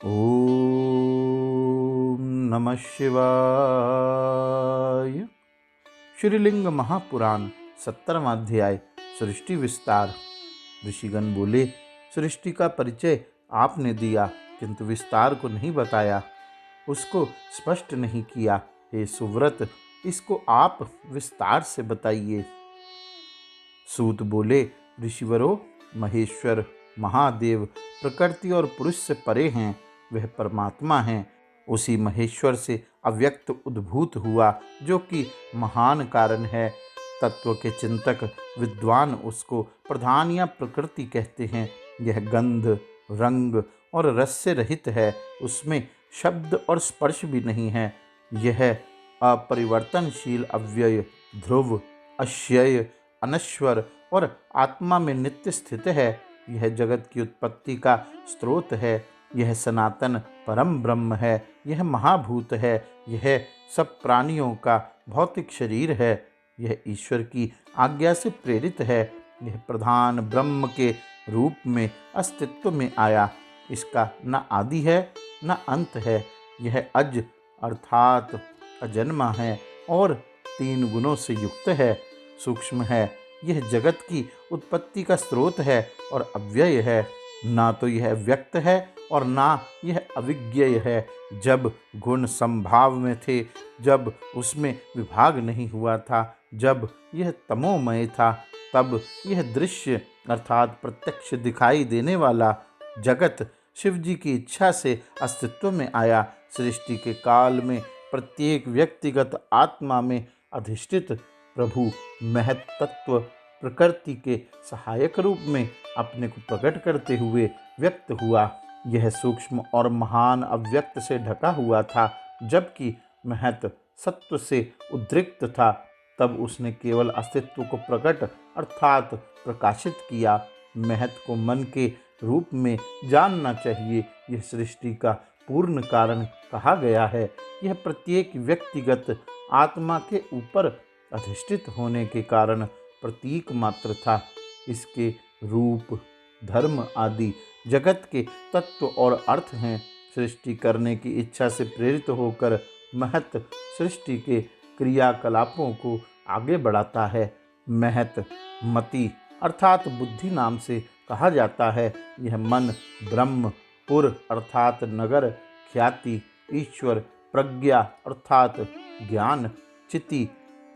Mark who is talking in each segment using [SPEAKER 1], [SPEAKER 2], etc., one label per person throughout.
[SPEAKER 1] ओम नमः शिवाय। श्रीलिंग महापुराण 17वां अध्याय सृष्टि विस्तार। ऋषिगण बोले, सृष्टि का परिचय आपने दिया किंतु विस्तार को नहीं बताया, उसको स्पष्ट नहीं किया। हे सुव्रत, इसको आप विस्तार से बताइए। सूत बोले, ऋषिवरों, महेश्वर महादेव प्रकृति और पुरुष से परे हैं, वह परमात्मा हैं। उसी महेश्वर से अव्यक्त उद्भूत हुआ, जो कि महान कारण है। तत्व के चिंतक विद्वान उसको प्रधान या प्रकृति कहते हैं। यह गंध, रंग और रस से रहित है, उसमें शब्द और स्पर्श भी नहीं है। यह अपरिवर्तनशील, अव्यय, ध्रुव, अक्षय, अनश्वर और आत्मा में नित्य स्थित है। यह जगत की उत्पत्ति का स्रोत है। यह सनातन परम ब्रह्म है। यह महाभूत है। यह सब प्राणियों का भौतिक शरीर है। यह ईश्वर की आज्ञा से प्रेरित है। यह प्रधान ब्रह्म के रूप में अस्तित्व में आया। इसका न आदि है न अंत है। यह अज अर्थात अजन्मा है और 3 गुणों से युक्त है। सूक्ष्म है। यह जगत की उत्पत्ति का स्रोत है और अव्यय है। ना तो यह व्यक्त है और ना यह अविज्ञेय है। जब गुण संभाव में थे, जब उसमें विभाग नहीं हुआ था, जब यह तमोमय था, तब यह दृश्य अर्थात प्रत्यक्ष दिखाई देने वाला जगत शिव जी की इच्छा से अस्तित्व में आया। सृष्टि के काल में प्रत्येक व्यक्तिगत आत्मा में अधिष्ठित प्रभु महत तत्व प्रकृति के सहायक रूप में अपने को प्रकट करते हुए व्यक्त हुआ। यह सूक्ष्म और महान अव्यक्त से ढका हुआ था, जबकि महत सत्व से उद्रिक्त था। तब उसने केवल अस्तित्व को प्रकट अर्थात प्रकाशित किया। महत को मन के रूप में जानना चाहिए। यह सृष्टि का पूर्ण कारण कहा गया है। यह प्रत्येक व्यक्तिगत आत्मा के ऊपर अधिष्ठित होने के कारण प्रतीक मात्र था। इसके रूप, धर्म आदि जगत के तत्व और अर्थ हैं। सृष्टि करने की इच्छा से प्रेरित होकर महत सृष्टि के क्रियाकलापों को आगे बढ़ाता है। महत मति अर्थात बुद्धि नाम से कहा जाता है। यह मन, ब्रह्म, पुर अर्थात नगर, ख्याति, ईश्वर, प्रज्ञा अर्थात ज्ञान, चिति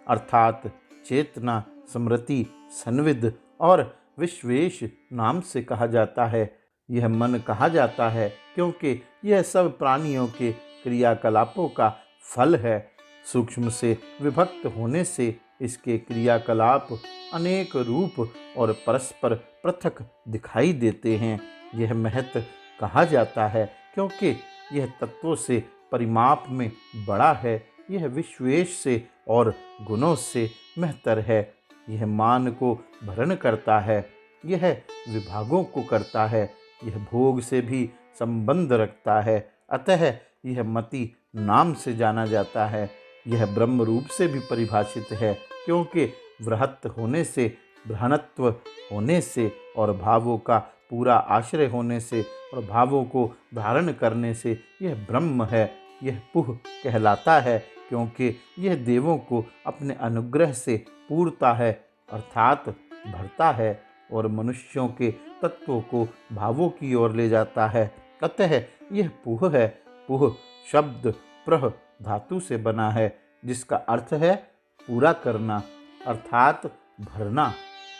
[SPEAKER 1] अर्थात चेतना, स्मृति, संविद और विश्वेश नाम से कहा जाता है। यह मन कहा जाता है क्योंकि यह सब प्राणियों के क्रियाकलापों का फल है। सूक्ष्म से विभक्त होने से इसके क्रियाकलाप अनेक रूप और परस्पर पृथक दिखाई देते हैं। यह महत कहा जाता है क्योंकि यह तत्वों से परिमाप में बड़ा है। यह विश्वेश से और गुणों से महतर है। यह मान को भरण करता है। यह विभागों को करता है। यह भोग से भी संबंध रखता है। अतः यह मति नाम से जाना जाता है। यह ब्रह्म रूप से भी परिभाषित है क्योंकि वृहत होने से, बृहनत्व होने से और भावों का पूरा आश्रय होने से और भावों को धारण करने से यह ब्रह्म है। यह पुह कहलाता है क्योंकि यह देवों को अपने अनुग्रह से पूरता है अर्थात भरता है और मनुष्यों के तत्वों को भावों की ओर ले जाता है। अतः यह पुह है। पुह शब्द प्रह धातु से बना है, जिसका अर्थ है पूरा करना अर्थात भरना।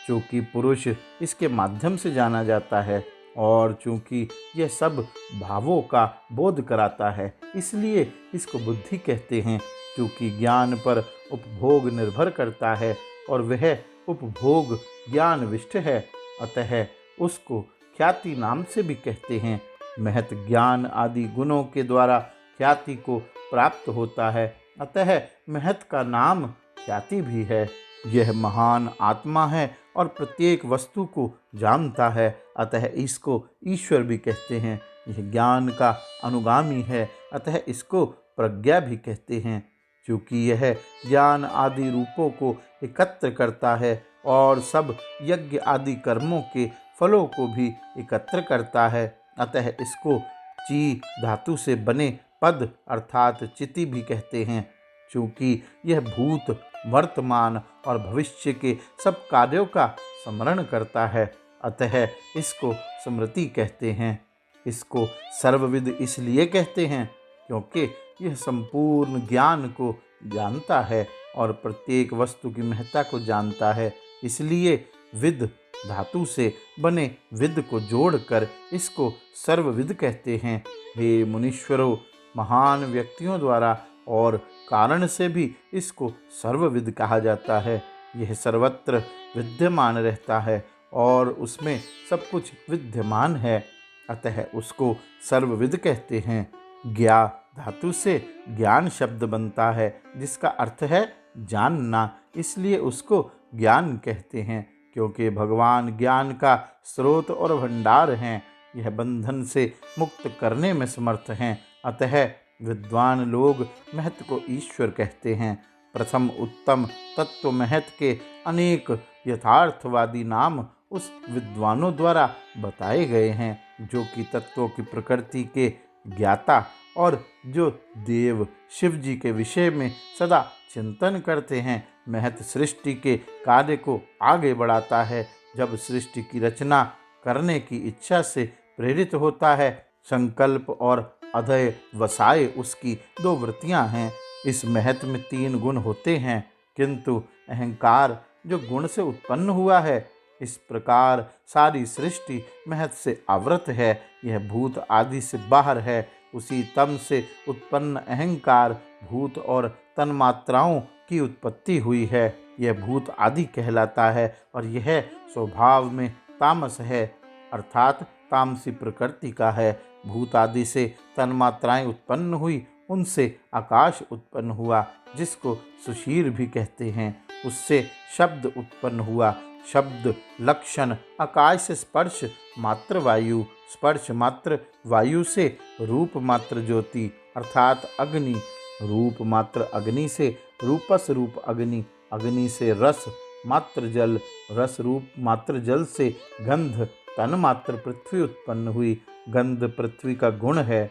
[SPEAKER 1] चूँकि पुरुष इसके माध्यम से जाना जाता है और चूँकि यह सब भावों का बोध कराता है, इसलिए इसको बुद्धि कहते हैं। क्योंकि ज्ञान पर उपभोग निर्भर करता है और वह उपभोग ज्ञान विष्ट है, अतः उसको ख्याति नाम से भी कहते हैं। महत ज्ञान आदि गुणों के द्वारा ख्याति को प्राप्त होता है, अतः महत का नाम ख्याति भी है। यह महान आत्मा है और प्रत्येक वस्तु को जानता है, अतः इसको ईश्वर भी कहते हैं। यह ज्ञान का अनुगामी है, अतः इसको प्रज्ञा भी कहते हैं। क्योंकि यह ज्ञान आदि रूपों को एकत्र करता है और सब यज्ञ आदि कर्मों के फलों को भी एकत्र करता है, अतः इसको ची धातु से बने पद अर्थात चिति भी कहते हैं। चूँकि यह भूत, वर्तमान और भविष्य के सब कार्यों का स्मरण करता है, अतः इसको स्मृति कहते हैं। इसको सर्वविद इसलिए कहते हैं क्योंकि यह संपूर्ण ज्ञान को जानता है और प्रत्येक वस्तु की महत्ता को जानता है। इसलिए विद धातु से बने विद को जोड़कर इसको सर्वविद कहते हैं। हे मुनीश्वरों, महान व्यक्तियों द्वारा और कारण से भी इसको सर्वविद कहा जाता है। यह सर्वत्र विद्यमान रहता है और उसमें सब कुछ विद्यमान है, अतः उसको सर्वविद कहते हैं। ज्ञा धातु से ज्ञान शब्द बनता है, जिसका अर्थ है जानना, इसलिए उसको ज्ञान कहते हैं। क्योंकि भगवान ज्ञान का स्रोत और भंडार हैं, यह बंधन से मुक्त करने में समर्थ हैं, अतः विद्वान लोग महत को ईश्वर कहते हैं। प्रथम उत्तम तत्व महत के अनेक यथार्थवादी नाम उस विद्वानों द्वारा बताए गए हैं, जो कि तत्वों की प्रकृति के ज्ञाता और जो देव शिव जी के विषय में सदा चिंतन करते हैं। महत सृष्टि के कार्य को आगे बढ़ाता है। जब सृष्टि की रचना करने की इच्छा से प्रेरित होता है, संकल्प और अधय वसाय उसकी दो वृत्तियां हैं। इस महत में 3 गुण होते हैं, किंतु अहंकार जो गुण से उत्पन्न हुआ है, इस प्रकार सारी सृष्टि महत से आवृत है। यह भूत आदि से बाहर है। उसी तम से उत्पन्न अहंकार भूत और तन्मात्राओं की उत्पत्ति हुई है। यह भूत आदि कहलाता है और यह स्वभाव में तामस है, अर्थात तामसी प्रकृति का है। भूत आदि से तन्मात्राएं उत्पन्न हुई, उनसे आकाश उत्पन्न हुआ, जिसको सुशीर भी कहते हैं। उससे शब्द उत्पन्न हुआ। शब्द लक्षण आकाश से स्पर्श मात्र वायु, स्पर्श मात्र वायु से रूप मात्र ज्योति अर्थात अग्नि, रूप मात्र अग्नि से रूपस रूप अग्नि, अग्नि से रस मात्र जल, रस रूप मात्र जल से गंध, तन मात्र पृथ्वी उत्पन्न हुई। गंध पृथ्वी का गुण है।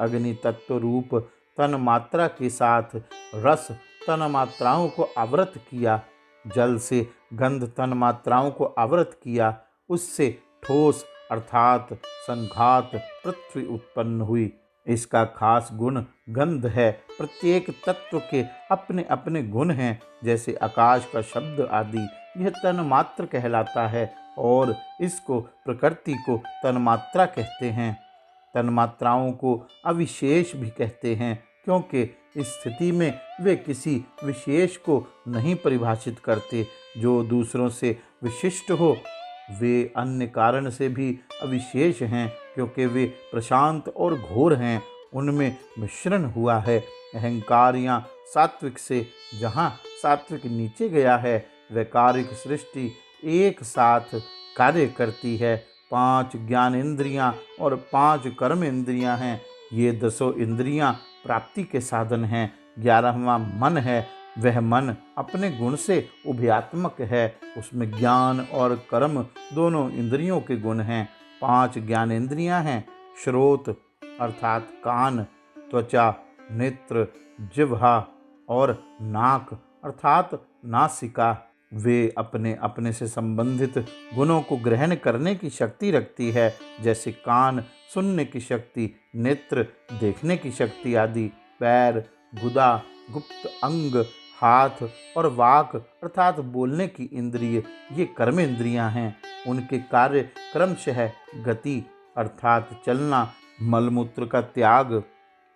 [SPEAKER 1] अग्नि तत्व रूप तन मात्रा के साथ रस तन मात्राओं को आवृत किया। जल से गंध तन मात्राओं को आवृत किया। उससे ठोस अर्थात संघात पृथ्वी उत्पन्न हुई। इसका खास गुण गंध है। प्रत्येक तत्व के अपने अपने गुण हैं, जैसे आकाश का शब्द आदि। यह तन्मात्र कहलाता है और इसको प्रकृति को तन्मात्रा कहते हैं। तन्मात्राओं को अविशेष भी कहते हैं, क्योंकि इस स्थिति में वे किसी विशेष को नहीं परिभाषित करते। जो दूसरों से विशिष्ट हो, वे अन्य कारण से भी अविशेष हैं, क्योंकि वे प्रशांत और घोर हैं। उनमें मिश्रण हुआ है। अहंकारियाँ सात्विक से जहाँ सात्विक नीचे गया है, वैकारिक सृष्टि एक साथ कार्य करती है। 5 ज्ञान इंद्रियाँ और 5 कर्म इंद्रियाँ हैं। ये 10 इंद्रियाँ प्राप्ति के साधन हैं। 11वां मन है। वह मन अपने गुण से उभयात्मक है। उसमें ज्ञान और कर्म दोनों इंद्रियों के गुण हैं। 5 ज्ञान इंद्रियाँ हैं। श्रोत अर्थात कान, त्वचा, नेत्र, जिह्वा और नाक अर्थात नासिका। वे अपने अपने से संबंधित गुणों को ग्रहण करने की शक्ति रखती है, जैसे कान सुनने की शक्ति, नेत्र देखने की शक्ति आदि। पैर, गुदा, गुप्त अंग, हाथ और वाक अर्थात बोलने की इंद्रिय, ये कर्म इंद्रियां हैं। उनके कार्य क्रमशः गति अर्थात चलना, मलमूत्र का त्याग,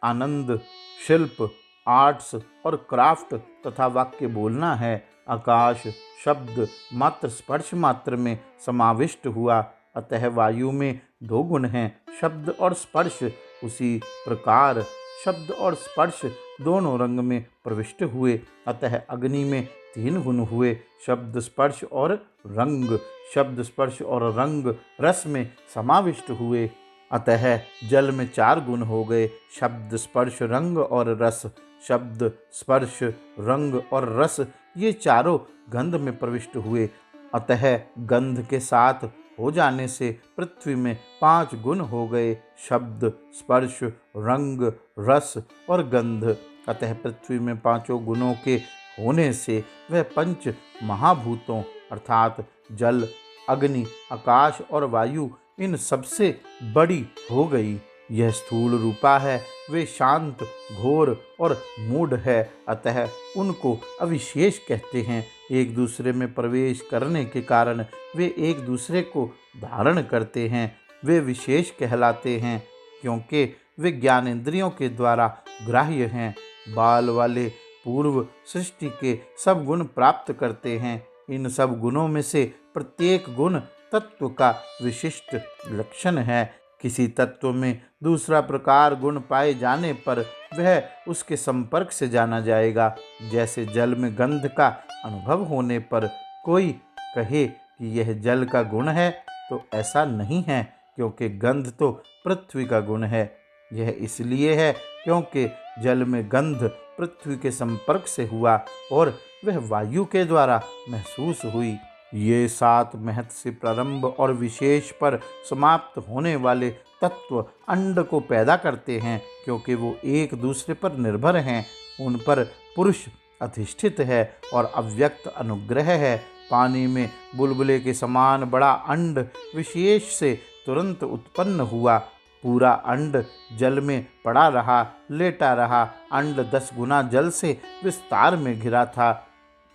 [SPEAKER 1] आनंद, शिल्प, आर्ट्स और क्राफ्ट तथा वाक्य बोलना है। आकाश शब्द मात्र स्पर्श मात्र में समाविष्ट हुआ, अतः वायु में 2 गुण हैं, शब्द और स्पर्श। उसी प्रकार शब्द और स्पर्श दोनों रंग में प्रविष्ट हुए, अतः अग्नि में 3 गुण हुए, शब्द स्पर्श और रंग। शब्द स्पर्श और रंग रस में समाविष्ट हुए, अतः जल में 4 गुण हो गए, शब्द स्पर्श रंग और रस। शब्द स्पर्श रंग और रस ये चारों गंध में प्रविष्ट हुए, अतः गंध के साथ हो जाने से पृथ्वी में 5 गुण हो गए, शब्द, स्पर्श, रंग, रस और गंध। अतः पृथ्वी में 5 गुणों के होने से वह 5 महाभूतों अर्थात जल, अग्नि, आकाश और वायु इन सबसे बड़ी हो गई। यह स्थूल रूपा है, वे शांत, घोर और मूढ़ है, अतः उनको अविशेष कहते हैं। एक दूसरे में प्रवेश करने के कारण वे एक दूसरे को धारण करते हैं। वे विशेष कहलाते हैं क्योंकि वे ज्ञानेंद्रियों के द्वारा ग्राह्य हैं। बाल वाले पूर्व सृष्टि के सब गुण प्राप्त करते हैं। इन सब गुणों में से प्रत्येक गुण तत्व का विशिष्ट लक्षण है। किसी तत्व में दूसरा प्रकार गुण पाए जाने पर वह उसके संपर्क से जाना जाएगा। जैसे जल में गंध का अनुभव होने पर कोई कहे कि यह जल का गुण है, तो ऐसा नहीं है, क्योंकि गंध तो पृथ्वी का गुण है। यह इसलिए है क्योंकि जल में गंध पृथ्वी के संपर्क से हुआ और वह वायु के द्वारा महसूस हुई। ये 7 महत् से प्रारंभ और विशेष पर समाप्त होने वाले तत्व अंड को पैदा करते हैं, क्योंकि वो एक दूसरे पर निर्भर हैं। उन पर पुरुष अधिष्ठित है और अव्यक्त अनुग्रह है। पानी में बुलबुले के समान बड़ा अंड विशेष से तुरंत उत्पन्न हुआ। पूरा अंड जल में पड़ा रहा, लेटा रहा। अंड 10 गुना जल से विस्तार में घिरा था।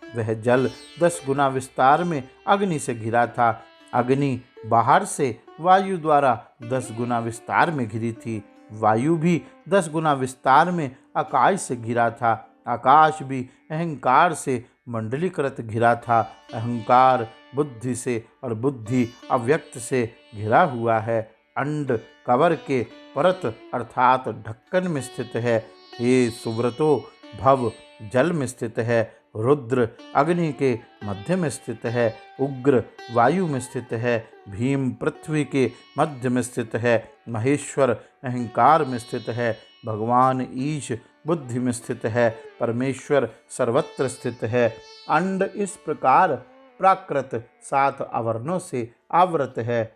[SPEAKER 1] वह जल 10 गुना विस्तार में अग्नि से घिरा था। अग्नि बाहर से वायु द्वारा 10 गुना विस्तार में घिरी थी। वायु भी 10 गुना विस्तार में आकाश से घिरा था। आकाश भी अहंकार से मंडलीकृत घिरा था। अहंकार बुद्धि से और बुद्धि अव्यक्त से घिरा हुआ है। अंड कवर के परत अर्थात ढक्कन में स्थित है। हे सुव्रतो, भव जल में स्थित है। रुद्र अग्नि के मध्य में स्थित है। उग्र वायु में स्थित है। भीम पृथ्वी के मध्य में स्थित है। महेश्वर अहंकार में स्थित है। भगवान ईश बुद्धि में स्थित है। परमेश्वर सर्वत्र स्थित है। अंड इस प्रकार प्राकृत 7 आवर्णों से आवृत है।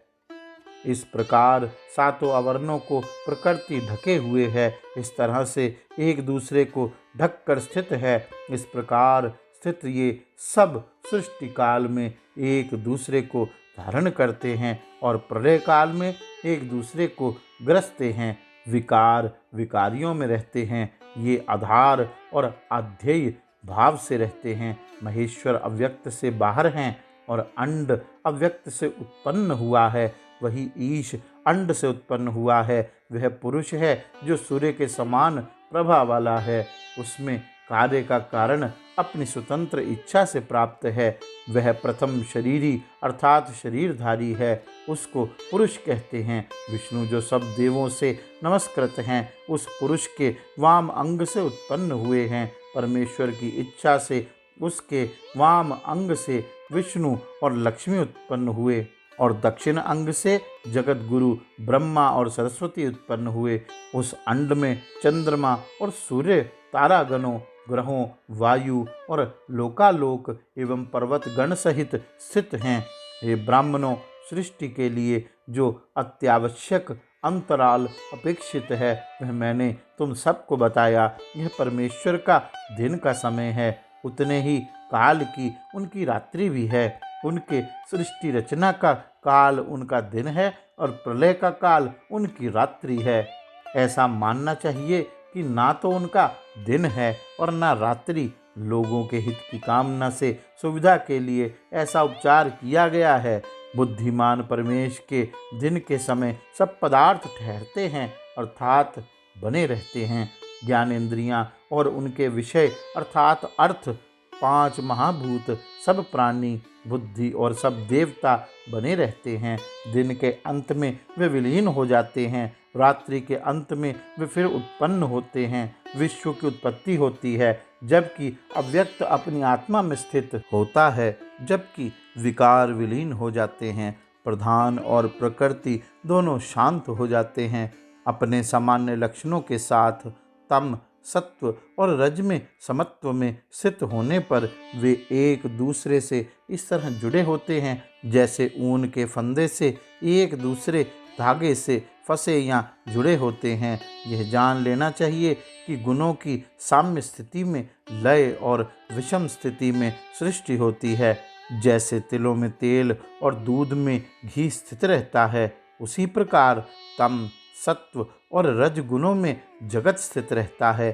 [SPEAKER 1] इस प्रकार 7 आवर्णों को प्रकृति ढके हुए है। इस तरह से एक दूसरे को ढक कर स्थित है। इस प्रकार स्थित ये सब सृष्टि काल में एक दूसरे को धारण करते हैं और प्रलय काल में एक दूसरे को ग्रसते हैं। विकार विकारियों में रहते हैं। ये आधार और अध्यय भाव से रहते हैं। महेश्वर अव्यक्त से बाहर हैं और अंड अव्यक्त से उत्पन्न हुआ है। वही ईश अंड से उत्पन्न हुआ है। वह पुरुष है जो सूर्य के समान प्रभा वाला है। उसमें कार्य का कारण अपनी स्वतंत्र इच्छा से प्राप्त है। वह प्रथम शरीरी अर्थात शरीरधारी है। उसको पुरुष कहते हैं। विष्णु जो सब देवों से नमस्कृत हैं, उस पुरुष के वाम अंग से उत्पन्न हुए हैं। परमेश्वर की इच्छा से उसके वाम अंग से विष्णु और लक्ष्मी उत्पन्न हुए और दक्षिण अंग से जगत गुरु ब्रह्मा और सरस्वती उत्पन्न हुए। उस अंड में चंद्रमा और सूर्य, तारागणों, ग्रहों, वायु और लोकालोक एवं पर्वत गण सहित स्थित हैं। हे ब्राह्मणों, सृष्टि के लिए जो अत्यावश्यक अंतराल अपेक्षित है वह मैंने तुम सबको बताया। यह परमेश्वर का दिन का समय है, उतने ही काल की उनकी रात्रि भी है। उनके सृष्टि रचना का काल उनका दिन है और प्रलय का काल उनकी रात्रि है। ऐसा मानना चाहिए कि ना तो उनका दिन है और ना रात्रि। लोगों के हित की कामना से सुविधा के लिए ऐसा उपचार किया गया है। बुद्धिमान परमेश के दिन के समय सब पदार्थ ठहरते हैं अर्थात बने रहते हैं। ज्ञानेंद्रियां और उनके विषय अर्थात अर्थ, 5 महाभूत, सब प्राणी, बुद्धि और सब देवता बने रहते हैं। दिन के अंत में वे विलीन हो जाते हैं। रात्रि के अंत में वे फिर उत्पन्न होते हैं। विश्व की उत्पत्ति होती है, जबकि अव्यक्त अपनी आत्मा में स्थित होता है, जबकि विकार विलीन हो जाते हैं। प्रधान और प्रकृति दोनों शांत हो जाते हैं। अपने सामान्य लक्षणों के साथ तम सत्व और रज में समत्व में स्थित होने पर वे एक दूसरे से इस तरह जुड़े होते हैं जैसे ऊन के फंदे से एक दूसरे धागे से फंसे या जुड़े होते हैं। यह जान लेना चाहिए कि गुणों की साम्य स्थिति में लय और विषम स्थिति में सृष्टि होती है। जैसे तिलों में तेल और दूध में घी स्थित रहता है, उसी प्रकार तम, सत्व और रज गुणों में जगत स्थित रहता है।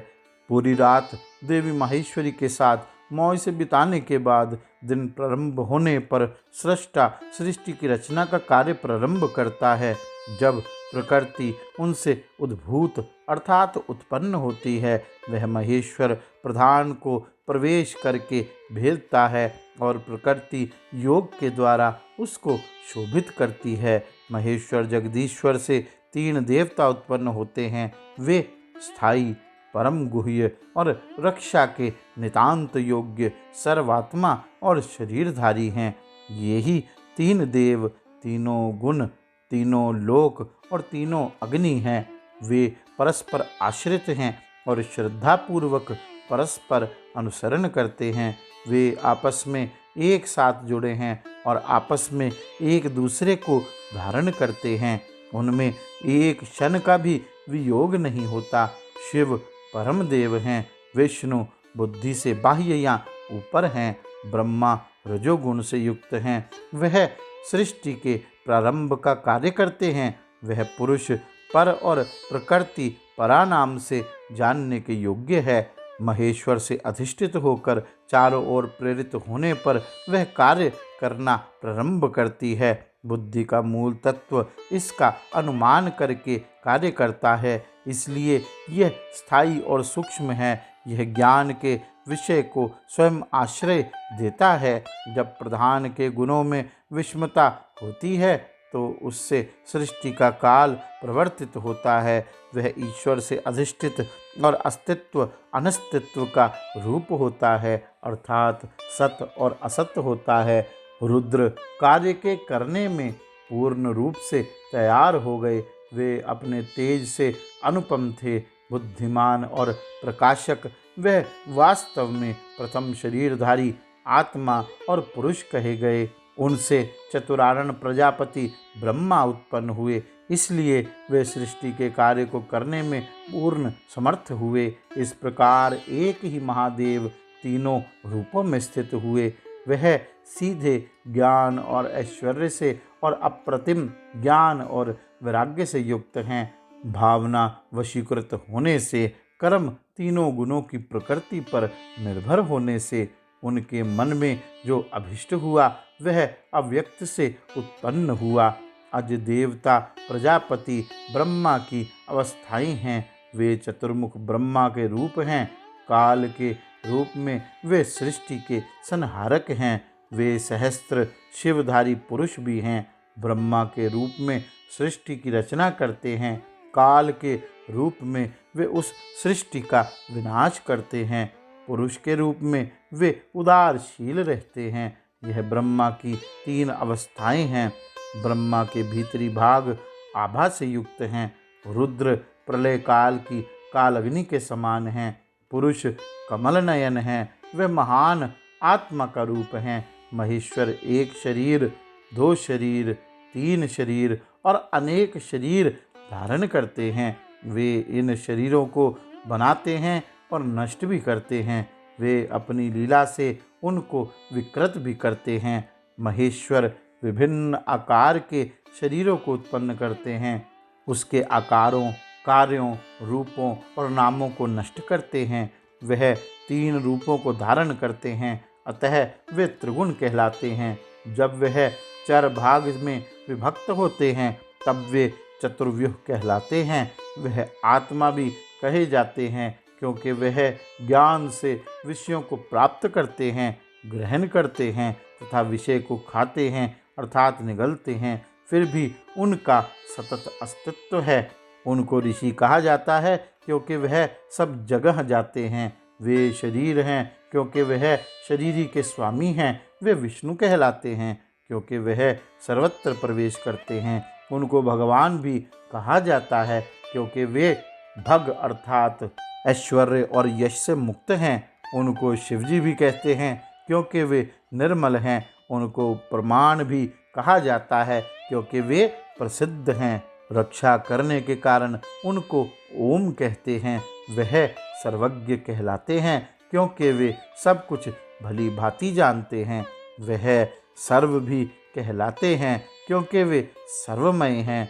[SPEAKER 1] पूरी रात देवी माहेश्वरी के साथ मौज से बिताने के बाद दिन प्रारंभ होने पर सृष्टा सृष्टि की रचना का कार्य प्रारंभ करता है। जब प्रकृति उनसे उद्भूत अर्थात उत्पन्न होती है, वह महेश्वर प्रधान को प्रवेश करके भेदता है और प्रकृति योग के द्वारा उसको शोभित करती है। महेश्वर जगदीश्वर से 3 देवता उत्पन्न होते हैं। वे स्थायी, परम गुह्य और रक्षा के नितांत योग्य, सर्वात्मा और शरीरधारी हैं। यही 3 देव, तीनों गुण, तीनों लोक और तीनों अग्नि हैं। वे परस्पर आश्रित हैं और श्रद्धापूर्वक परस्पर अनुसरण करते हैं। वे आपस में एक साथ जुड़े हैं और आपस में एक दूसरे को धारण करते हैं। उनमें एक क्षण का भी वियोग नहीं होता। शिव परम देव हैं, विष्णु बुद्धि से बाह्य या ऊपर हैं, ब्रह्मा रजोगुण से युक्त हैं, वह सृष्टि के प्रारंभ का कार्य करते हैं। वह पुरुष पर और प्रकृति परा नाम से जानने के योग्य है। महेश्वर से अधिष्ठित होकर चारों ओर प्रेरित होने पर वह कार्य करना प्रारंभ करती है। बुद्धि का मूल तत्व इसका अनुमान करके कार्य करता है, इसलिए यह स्थायी और सूक्ष्म है। यह ज्ञान के विषय को स्वयं आश्रय देता है। जब प्रधान के गुणों में विषमता होती है तो उससे सृष्टि का काल प्रवर्तित होता है। वह ईश्वर से अधिष्ठित और अस्तित्व अनस्तित्व का रूप होता है, अर्थात सत और असत होता है। रुद्र कार्य के करने में पूर्ण रूप से तैयार हो गए। वे अपने तेज से अनुपम थे, बुद्धिमान और प्रकाशक। वह वास्तव में प्रथम शरीरधारी आत्मा और पुरुष कहे गए। उनसे चतुरानन प्रजापति ब्रह्मा उत्पन्न हुए, इसलिए वे सृष्टि के कार्य को करने में पूर्ण समर्थ हुए। इस प्रकार एक ही महादेव तीनों रूपों में स्थित हुए। वह सीधे ज्ञान और ऐश्वर्य से और अप्रतिम ज्ञान और वैराग्य से युक्त हैं। भावना वशीकृत होने से, कर्म तीनों गुणों की प्रकृति पर निर्भर होने से उनके मन में जो अभिष्ट हुआ वह अव्यक्त से उत्पन्न हुआ। अज देवता प्रजापति ब्रह्मा की अवस्थाएं हैं। वे चतुर्मुख ब्रह्मा के रूप हैं। काल के रूप में वे सृष्टि के संहारक हैं। वे सहस्त्र शिवधारी पुरुष भी हैं। ब्रह्मा के रूप में सृष्टि की रचना करते हैं। काल के रूप में वे उस सृष्टि का विनाश करते हैं। पुरुष के रूप में वे उदारशील रहते हैं। यह ब्रह्मा की 3 अवस्थाएं हैं। ब्रह्मा के भीतरी भाग आभा से युक्त हैं। रुद्र प्रलय काल की कालअग्नि के समान हैं। पुरुष कमल नयन हैं। वे महान आत्मा का रूप हैं। महेश्वर एक शरीर, 2 शरीर, 3 शरीर और अनेक शरीर धारण करते हैं। वे इन शरीरों को बनाते हैं और नष्ट भी करते हैं। वे अपनी लीला से उनको विकृत भी करते हैं। महेश्वर विभिन्न आकार के शरीरों को उत्पन्न करते हैं। उसके आकारों, कार्यों, रूपों और नामों को नष्ट करते हैं। वह 3 रूपों को धारण करते हैं, अतः वे त्रिगुण कहलाते हैं। जब वह 4 भाग में विभक्त होते हैं तब वे चतुर्व्यूह कहलाते हैं। वह आत्मा भी कहे जाते हैं क्योंकि वह ज्ञान से विषयों को प्राप्त करते हैं, ग्रहण करते हैं तथा विषय को खाते हैं अर्थात निगलते हैं, फिर भी उनका सतत अस्तित्व है। उनको ऋषि कहा जाता है क्योंकि वह सब जगह जाते हैं। वे शरीर हैं क्योंकि वह शरीरी के स्वामी हैं। वे विष्णु कहलाते हैं क्योंकि वह सर्वत्र प्रवेश करते हैं। उनको भगवान भी कहा जाता है क्योंकि वे भग अर्थात ऐश्वर्य और यश से मुक्त हैं। उनको शिवजी भी कहते हैं क्योंकि वे निर्मल हैं। उनको प्रमाण भी कहा जाता है क्योंकि वे प्रसिद्ध हैं। रक्षा करने के कारण उनको ओम कहते हैं। वह सर्वज्ञ कहलाते हैं क्योंकि वे सब कुछ भली भांति जानते हैं। वह सर्व भी कहलाते हैं क्योंकि वे सर्वमय हैं।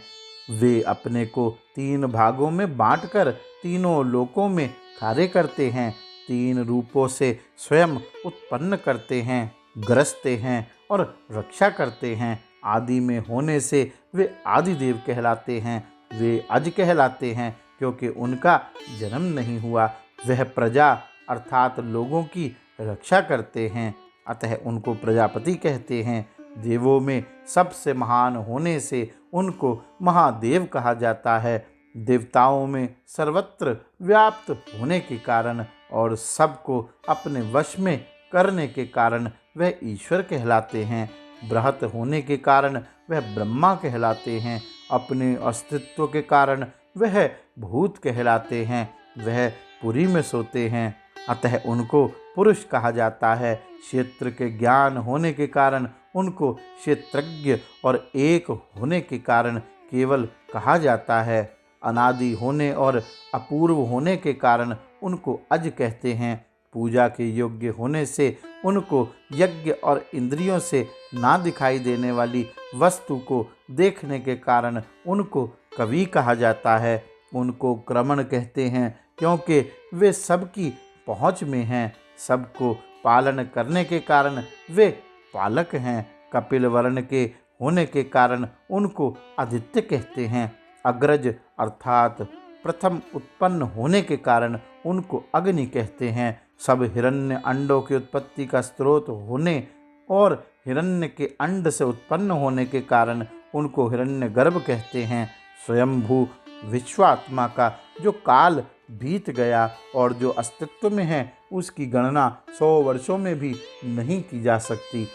[SPEAKER 1] वे अपने को 3 भागों में बांटकर तीनों लोकों में कार्य करते हैं। 3 रूपों से स्वयं उत्पन्न करते हैं, ग्रसते हैं और रक्षा करते हैं। आदि में होने से वे आदिदेव कहलाते हैं। वे अज कहलाते हैं क्योंकि उनका जन्म नहीं हुआ। वह प्रजा अर्थात लोगों की रक्षा करते हैं, अतः उनको प्रजापति कहते हैं। देवों में सबसे महान होने से उनको महादेव कहा जाता है। देवताओं में सर्वत्र व्याप्त होने के कारण और सबको अपने वश में करने के कारण वह ईश्वर कहलाते हैं। बृहत होने के कारण वह ब्रह्मा कहलाते हैं। अपने अस्तित्व के कारण वह भूत कहलाते हैं। वह पुरी में सोते हैं, अतः उनको पुरुष कहा जाता है। क्षेत्र के ज्ञान होने के कारण उनको क्षेत्रज्ञ और एक होने के कारण केवल कहा जाता है। अनादि होने और अपूर्व होने के कारण उनको अज कहते हैं। पूजा के योग्य होने से उनको यज्ञ और इंद्रियों से ना दिखाई देने वाली वस्तु को देखने के कारण उनको कवि कहा जाता है। उनको क्रमण कहते हैं क्योंकि वे सबकी पहुँच में हैं। सबको पालन करने के कारण वे पालक हैं। कपिल वर्ण के होने के कारण उनको आदित्य कहते हैं। अग्रज अर्थात प्रथम उत्पन्न होने के कारण उनको अग्नि कहते हैं। सब हिरण्य अंडों की उत्पत्ति का स्रोत होने और हिरण्य के अंड से उत्पन्न होने के कारण उनको हिरण्यगर्भ कहते हैं। स्वयंभू विश्वात्मा का जो काल बीत गया और जो अस्तित्व में है उसकी गणना 100 वर्षों में भी नहीं की जा सकती।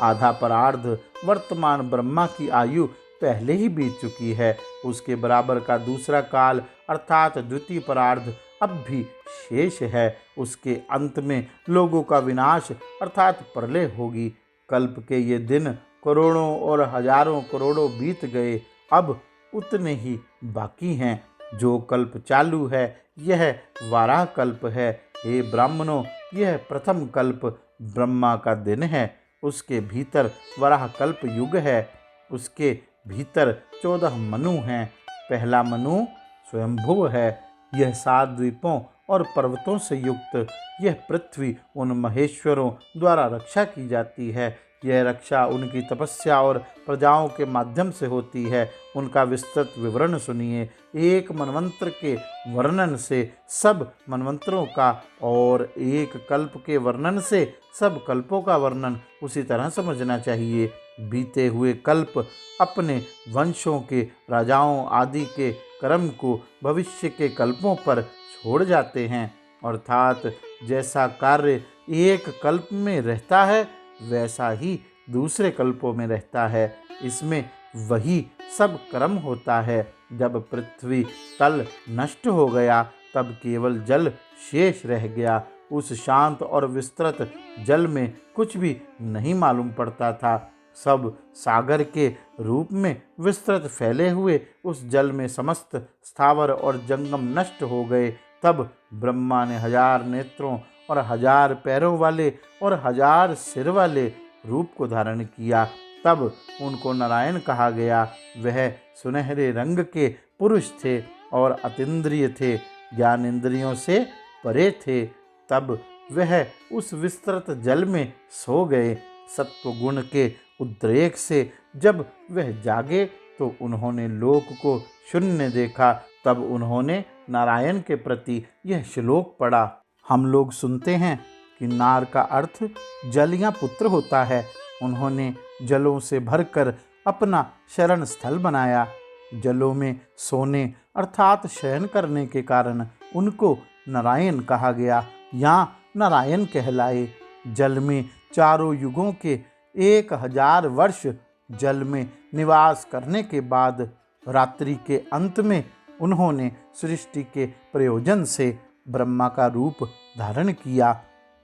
[SPEAKER 1] आधा परार्ध वर्तमान ब्रह्मा की आयु पहले ही बीत चुकी है। उसके बराबर का दूसरा काल अर्थात द्वितीय परार्ध अब भी शेष है। उसके अंत में लोगों का विनाश अर्थात प्रलय होगी। कल्प के ये दिन करोड़ों और हजारों करोड़ों बीत गए, अब उतने ही बाकी हैं। जो कल्प चालू है यह वाराह कल्प है। हे ब्राह्मणों, यह प्रथम कल्प ब्रह्मा का दिन है। उसके भीतर वराह कल्प युग है। उसके भीतर 14 मनु हैं। पहला मनु स्वयंभुव है। यह 7 द्वीपों और पर्वतों से युक्त यह पृथ्वी उन महेश्वरों द्वारा रक्षा की जाती है। यह रक्षा उनकी तपस्या और प्रजाओं के माध्यम से होती है। उनका विस्तृत विवरण सुनिए। एक मनवंत्र के वर्णन से सब मनवंतरों का और एक कल्प के वर्णन से सब कल्पों का वर्णन उसी तरह समझना चाहिए। बीते हुए कल्प अपने वंशों के राजाओं आदि के कर्म को भविष्य के कल्पों पर छोड़ जाते हैं। अर्थात जैसा कार्य एक कल्प में रहता है वैसा ही दूसरे कल्पों में रहता है। इसमें वही सब कर्म होता है। जब पृथ्वी तल नष्ट हो गया तब केवल जल शेष रह गया। उस शांत और विस्तृत जल में कुछ भी नहीं मालूम पड़ता था। सब सागर के रूप में विस्तृत फैले हुए उस जल में समस्त स्थावर और जंगम नष्ट हो गए। तब ब्रह्मा ने 1000 नेत्रों और 1000 पैरों वाले और 1000 सिर वाले रूप को धारण किया। तब उनको नारायण कहा गया। वह सुनहरे रंग के पुरुष थे और अतीन्द्रिय थे, ज्ञानेंद्रियों से परे थे। तब वह उस विस्तृत जल में सो गए। सत्व गुण के उद्रेक से जब वह जागे तो उन्होंने लोक को शून्य देखा। तब उन्होंने नारायण के प्रति यह श्लोक पढ़ा। हम लोग सुनते हैं कि नार का अर्थ जल या पुत्र होता है। उन्होंने जलों से भरकर अपना शरण स्थल बनाया। जलों में सोने अर्थात शयन करने के कारण उनको नारायण कहा गया या नारायण कहलाए। जल में चारों युगों के 1000 वर्ष जल में निवास करने के बाद रात्रि के अंत में उन्होंने सृष्टि के प्रयोजन से ब्रह्मा का रूप धारण किया।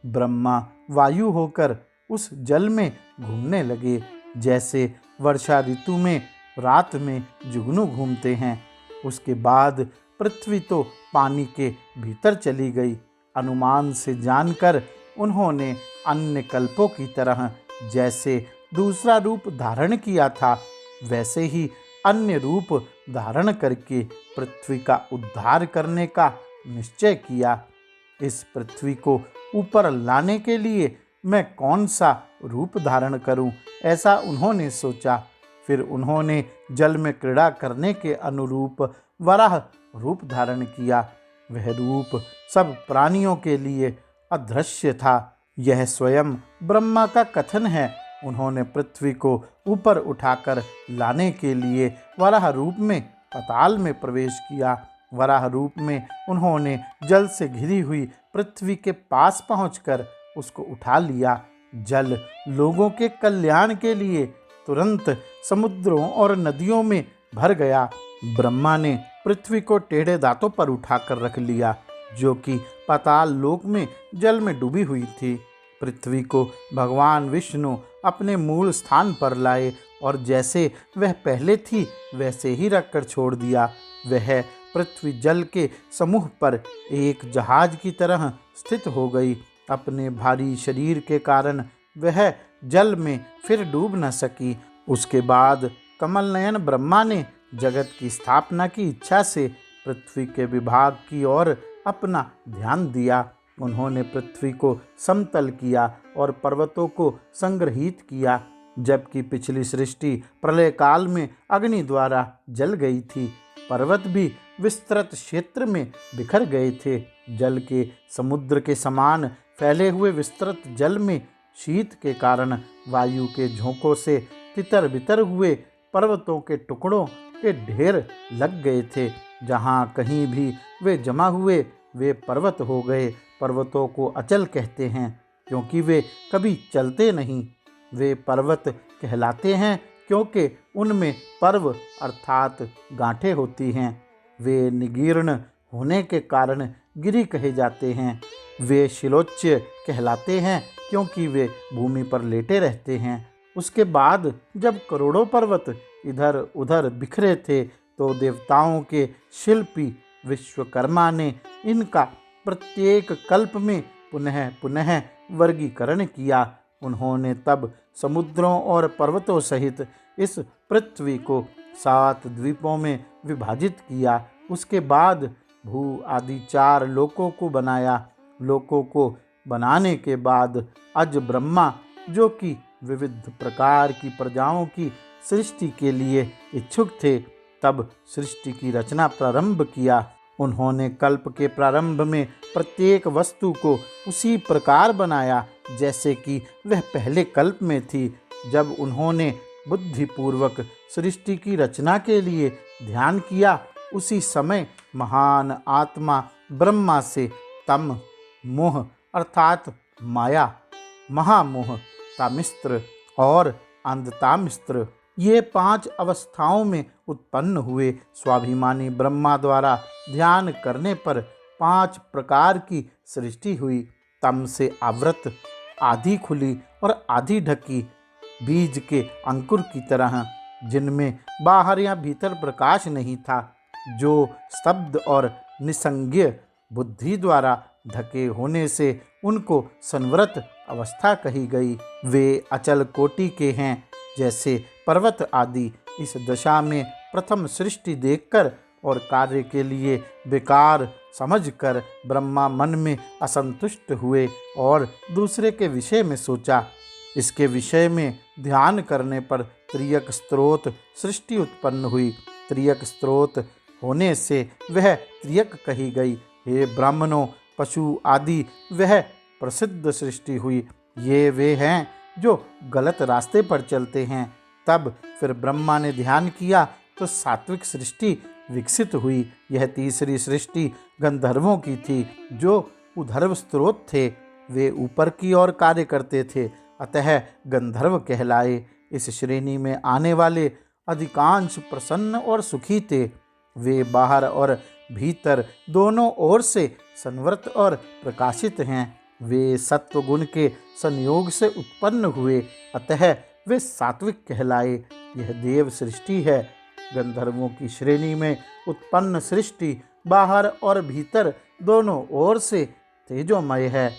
[SPEAKER 1] ब्रह्मा वायु होकर उस जल में घूमने लगे, जैसे वर्षा ऋतु में रात में जुगनू घूमते हैं। उसके बाद पृथ्वी तो पानी के भीतर चली गई। अनुमान से जानकर उन्होंने अन्य कल्पों की तरह जैसे दूसरा रूप धारण किया था, वैसे ही अन्य रूप धारण करके पृथ्वी का उद्धार करने का निश्चय किया। इस पृथ्वी को ऊपर लाने के लिए मैं कौन सा रूप धारण करूं, ऐसा उन्होंने सोचा। फिर उन्होंने जल में क्रीड़ा करने के अनुरूप वराह रूप धारण किया। वह रूप सब प्राणियों के लिए अदृश्य था। यह स्वयं ब्रह्मा का कथन है। उन्होंने पृथ्वी को ऊपर उठाकर लाने के लिए वराह रूप में पाताल में प्रवेश किया। वराह रूप में उन्होंने जल से घिरी हुई पृथ्वी के पास पहुंचकर उसको उठा लिया। जल लोगों के कल्याण के लिए तुरंत समुद्रों और नदियों में भर गया। ब्रह्मा ने पृथ्वी को टेढ़े दांतों पर उठाकर रख लिया, जो कि पाताल लोक में जल में डूबी हुई थी। पृथ्वी को भगवान विष्णु अपने मूल स्थान पर लाए और जैसे वह पहले थी वैसे ही रखकर छोड़ दिया। वह पृथ्वी जल के समूह पर एक जहाज की तरह स्थित हो गई। अपने भारी शरीर के कारण वह जल में फिर डूब न सकी। उसके बाद कमल नयन ब्रह्मा ने जगत की स्थापना की इच्छा से पृथ्वी के विभाग की ओर अपना ध्यान दिया। उन्होंने पृथ्वी को समतल किया और पर्वतों को संग्रहित किया। जबकि पिछली सृष्टि प्रलय काल में अग्नि द्वारा जल गई थी, पर्वत भी विस्तृत क्षेत्र में बिखर गए थे। जल के समुद्र के समान फैले हुए विस्तृत जल में शीत के कारण वायु के झोंकों से तितर बितर हुए पर्वतों के टुकड़ों के ढेर लग गए थे। जहाँ कहीं भी वे जमा हुए वे पर्वत हो गए। पर्वतों को अचल कहते हैं क्योंकि वे कभी चलते नहीं। वे पर्वत कहलाते हैं क्योंकि उनमें पर्व अर्थात गांठें होती हैं। वे निगीर्ण होने के कारण गिरि कहे जाते हैं। वे शिलोच्य कहलाते हैं क्योंकि वे भूमि पर लेटे रहते हैं। उसके बाद जब करोड़ों पर्वत इधर उधर बिखरे थे तो देवताओं के शिल्पी विश्वकर्मा ने इनका प्रत्येक कल्प में पुनः पुनः वर्गीकरण किया। उन्होंने तब समुद्रों और पर्वतों सहित इस पृथ्वी को 7 द्वीपों में विभाजित किया। उसके बाद भू आदि 4 लोकों को बनाया। लोकों को बनाने के बाद अज ब्रह्मा, जो कि विविध प्रकार की प्रजाओं की सृष्टि के लिए इच्छुक थे, तब सृष्टि की रचना प्रारंभ किया। उन्होंने कल्प के प्रारंभ में प्रत्येक वस्तु को उसी प्रकार बनाया जैसे कि वह पहले कल्प में थी। जब उन्होंने बुद्धिपूर्वक सृष्टि की रचना के लिए ध्यान किया, उसी समय महान आत्मा ब्रह्मा से तम मोह अर्थात माया, महामोह, तामिस्त्र और अंधतामिस्त्र, ये 5 अवस्थाओं में उत्पन्न हुए। स्वाभिमानी ब्रह्मा द्वारा ध्यान करने पर 5 प्रकार की सृष्टि हुई। तम से आवृत, आधी खुली और आधी ढकी, बीज के अंकुर की तरह, जिनमें बाहर या भीतर प्रकाश नहीं था, जो स्तब्ध और निसंज्ञ बुद्धि द्वारा ढके होने से उनको संवृत अवस्था कही गई। वे अचल कोटि के हैं, जैसे पर्वत आदि। इस दशा में प्रथम सृष्टि देखकर और कार्य के लिए बेकार समझकर ब्रह्मा मन में असंतुष्ट हुए और दूसरे के विषय में सोचा। इसके विषय में ध्यान करने पर त्रियक स्त्रोत सृष्टि उत्पन्न हुई। त्रियक स्त्रोत होने से वह त्रियक कही गई। हे ब्राह्मणों, पशु आदि वह प्रसिद्ध सृष्टि हुई। ये वे हैं जो गलत रास्ते पर चलते हैं। तब फिर ब्रह्मा ने ध्यान किया तो सात्विक सृष्टि विकसित हुई। यह तीसरी सृष्टि गंधर्वों की थी, जो उधर्व स्त्रोत थे। वे ऊपर की ओर कार्य करते थे, अतः गंधर्व कहलाए। इस श्रेणी में आने वाले अधिकांश प्रसन्न और सुखी थे। वे बाहर और भीतर दोनों ओर से संवृत और प्रकाशित हैं। वे सत्व गुण के संयोग से उत्पन्न हुए, अतः वे सात्विक कहलाए। यह देव सृष्टि है। गंधर्वों की श्रेणी में उत्पन्न सृष्टि बाहर और भीतर दोनों ओर से तेजोमय है।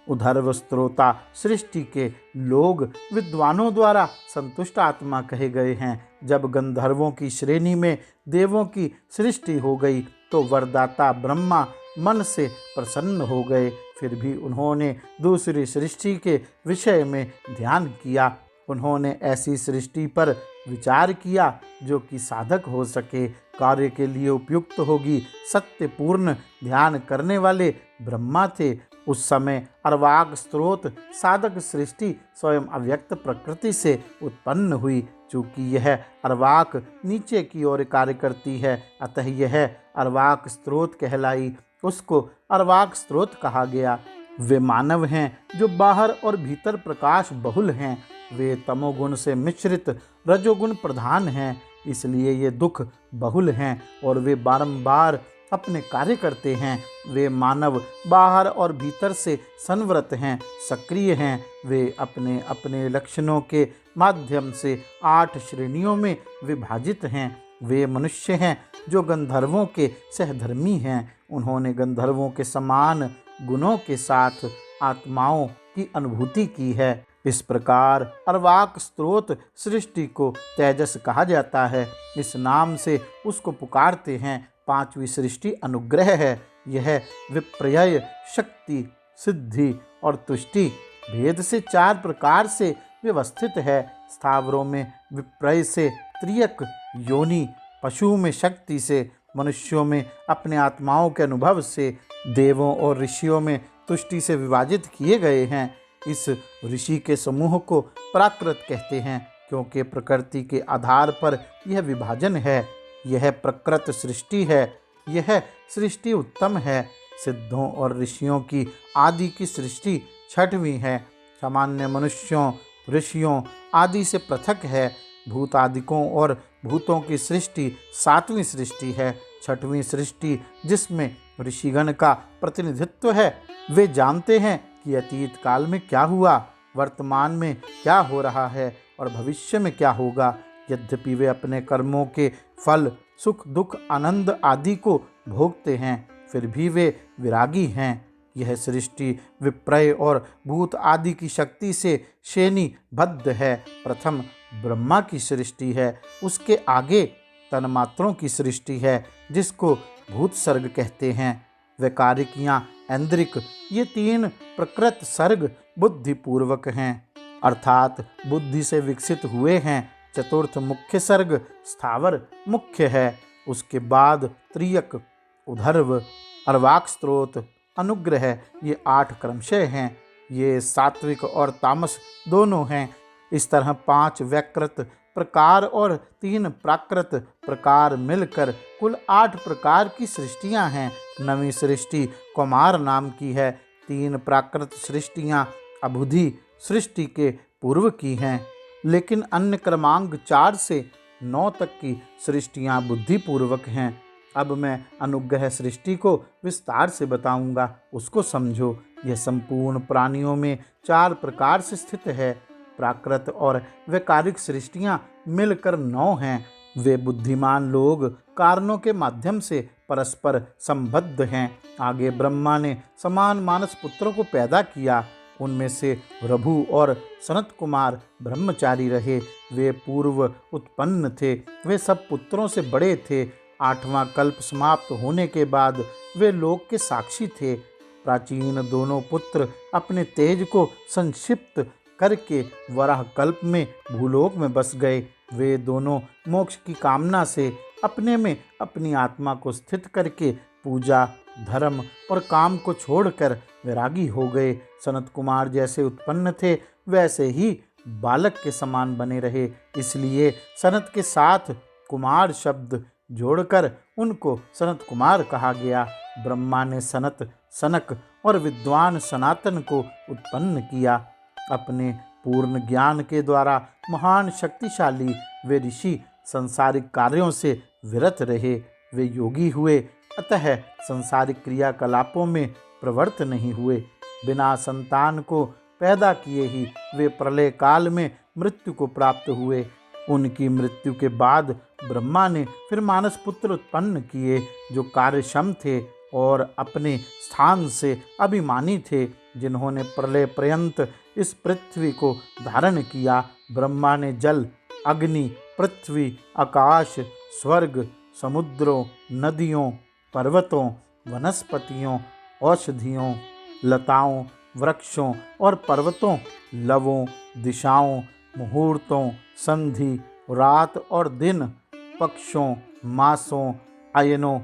[SPEAKER 1] उधर्व स्त्रोता सृष्टि के लोग विद्वानों द्वारा संतुष्ट आत्मा कहे गए हैं। जब गंधर्वों की श्रेणी में देवों की सृष्टि हो गई तो वरदाता ब्रह्मा मन से प्रसन्न हो गए। फिर भी उन्होंने दूसरी सृष्टि के विषय में ध्यान किया। उन्होंने ऐसी सृष्टि पर विचार किया जो कि साधक हो सके, कार्य के लिए उपयुक्त होगी। सत्यपूर्ण ध्यान करने वाले ब्रह्मा थे। उस समय अर्वाक स्त्रोत साधक सृष्टि स्वयं अव्यक्त प्रकृति से उत्पन्न हुई। चूँकि यह अर्वाक नीचे की ओर कार्य करती है, अतः यह अर्वाक स्त्रोत कहलाई। उसको अर्वाक स्त्रोत कहा गया। वे मानव हैं जो बाहर और भीतर प्रकाश बहुल हैं। वे तमोगुण से मिश्रित रजोगुण प्रधान हैं, इसलिए ये दुख बहुल हैं और वे बारंबार अपने कार्य करते हैं। वे मानव बाहर और भीतर से संवृत हैं, सक्रिय हैं। वे अपने अपने लक्षणों के माध्यम से 8 श्रेणियों में विभाजित हैं। वे मनुष्य हैं जो गंधर्वों के सहधर्मी हैं। उन्होंने गंधर्वों के समान गुणों के साथ आत्माओं की अनुभूति की है। इस प्रकार अर्वाक स्त्रोत सृष्टि को तेजस कहा जाता है। इस नाम से उसको पुकारते हैं। 5वीं सृष्टि अनुग्रह है। यह विप्रय, शक्ति, सिद्धि और तुष्टि भेद से 4 प्रकार से व्यवस्थित है। स्थावरों में विप्रय से त्रियक योनि, पशु में शक्ति से, मनुष्यों में अपने आत्माओं के अनुभव से, देवों और ऋषियों में तुष्टि से विभाजित किए गए हैं। इस ऋषि के समूह को प्राकृत कहते हैं, क्योंकि प्रकृति के आधार पर यह विभाजन है। यह प्रकृत सृष्टि है। यह सृष्टि उत्तम है। सिद्धों और ऋषियों की आदि की सृष्टि 6वीं है। सामान्य मनुष्यों, ऋषियों आदि से पृथक है। भूतादिकों और भूतों की सृष्टि 7वीं सृष्टि है। 6वीं सृष्टि जिसमें ऋषिगण का प्रतिनिधित्व है। वे जानते हैं कि अतीत काल में क्या हुआ, वर्तमान में क्या हो रहा है और भविष्य में क्या होगा। यद्यपि वे अपने कर्मों के फल, सुख, दुख, आनंद आदि को भोगते हैं, फिर भी वे विरागी हैं। यह सृष्टि विप्रय और भूत आदि की शक्ति से श्रेणीबद्ध है। प्रथम ब्रह्मा की सृष्टि है। उसके आगे तन्मात्रों की सृष्टि है, जिसको भूत सर्ग कहते हैं। वैकारिक या ऐन्द्रिक, ये 3 प्रकृत सर्ग बुद्धिपूर्वक हैं, अर्थात बुद्धि से विकसित हुए हैं। चतुर्थ मुख्य सर्ग स्थावर मुख्य है। उसके बाद त्रियक, उधर्व, अर्वाक स्त्रोत, अनुग्रह, ये 8 क्रमशः हैं। ये सात्विक और तामस दोनों हैं। इस तरह 5 व्यकृत प्रकार और 3 प्राकृत प्रकार मिलकर कुल 8 प्रकार की सृष्टियां हैं। 9वीं सृष्टि कौमार नाम की है। 3 प्राकृत सृष्टियां अबुधि सृष्टि के पूर्व की हैं, लेकिन अन्य क्रमांक 4 से 9 तक की सृष्टियां बुद्धिपूर्वक हैं। अब मैं अनुग्रह सृष्टि को विस्तार से बताऊंगा, उसको समझो। यह संपूर्ण प्राणियों में 4 प्रकार से स्थित है। प्राकृत और वैकारिक सृष्टियां मिलकर 9 हैं। वे बुद्धिमान लोग कारणों के माध्यम से परस्पर संबद्ध हैं। आगे ब्रह्मा ने समान मानस पुत्रों को पैदा किया। उनमें से रभु और सनत कुमार ब्रह्मचारी रहे। वे पूर्व उत्पन्न थे। वे सब पुत्रों से बड़े थे। 8वां कल्प समाप्त होने के बाद वे लोक के साक्षी थे। प्राचीन दोनों पुत्र अपने तेज को संक्षिप्त करके वराह कल्प में भूलोक में बस गए। वे दोनों मोक्ष की कामना से अपने में अपनी आत्मा को स्थित करके पूजा, धर्म और काम को छोड़कर वैरागी हो गए। सनत कुमार जैसे उत्पन्न थे वैसे ही बालक के समान बने रहे, इसलिए सनत के साथ कुमार शब्द जोड़कर उनको सनत कुमार कहा गया। ब्रह्मा ने सनत, सनक और विद्वान सनातन को उत्पन्न किया। अपने पूर्ण ज्ञान के द्वारा महान शक्तिशाली वे ऋषि संसारिक कार्यों से विरत रहे। वे योगी हुए, अतः संसारिक क्रियाकलापों में प्रवृत्त नहीं हुए। बिना संतान को पैदा किए ही वे प्रलय काल में मृत्यु को प्राप्त हुए। उनकी मृत्यु के बाद ब्रह्मा ने फिर मानस पुत्र उत्पन्न किए, जो कार्यक्षम थे और अपने स्थान से अभिमानी थे, जिन्होंने प्रलय पर्यंत इस पृथ्वी को धारण किया। ब्रह्मा ने जल, अग्नि, पृथ्वी, आकाश, स्वर्ग, समुद्रों, नदियों, पर्वतों, वनस्पतियों, औषधियों, लताओं, वृक्षों और पर्वतों, लवों, दिशाओं, मुहूर्तों, संधि, रात और दिन, पक्षों, मासों, अयनों,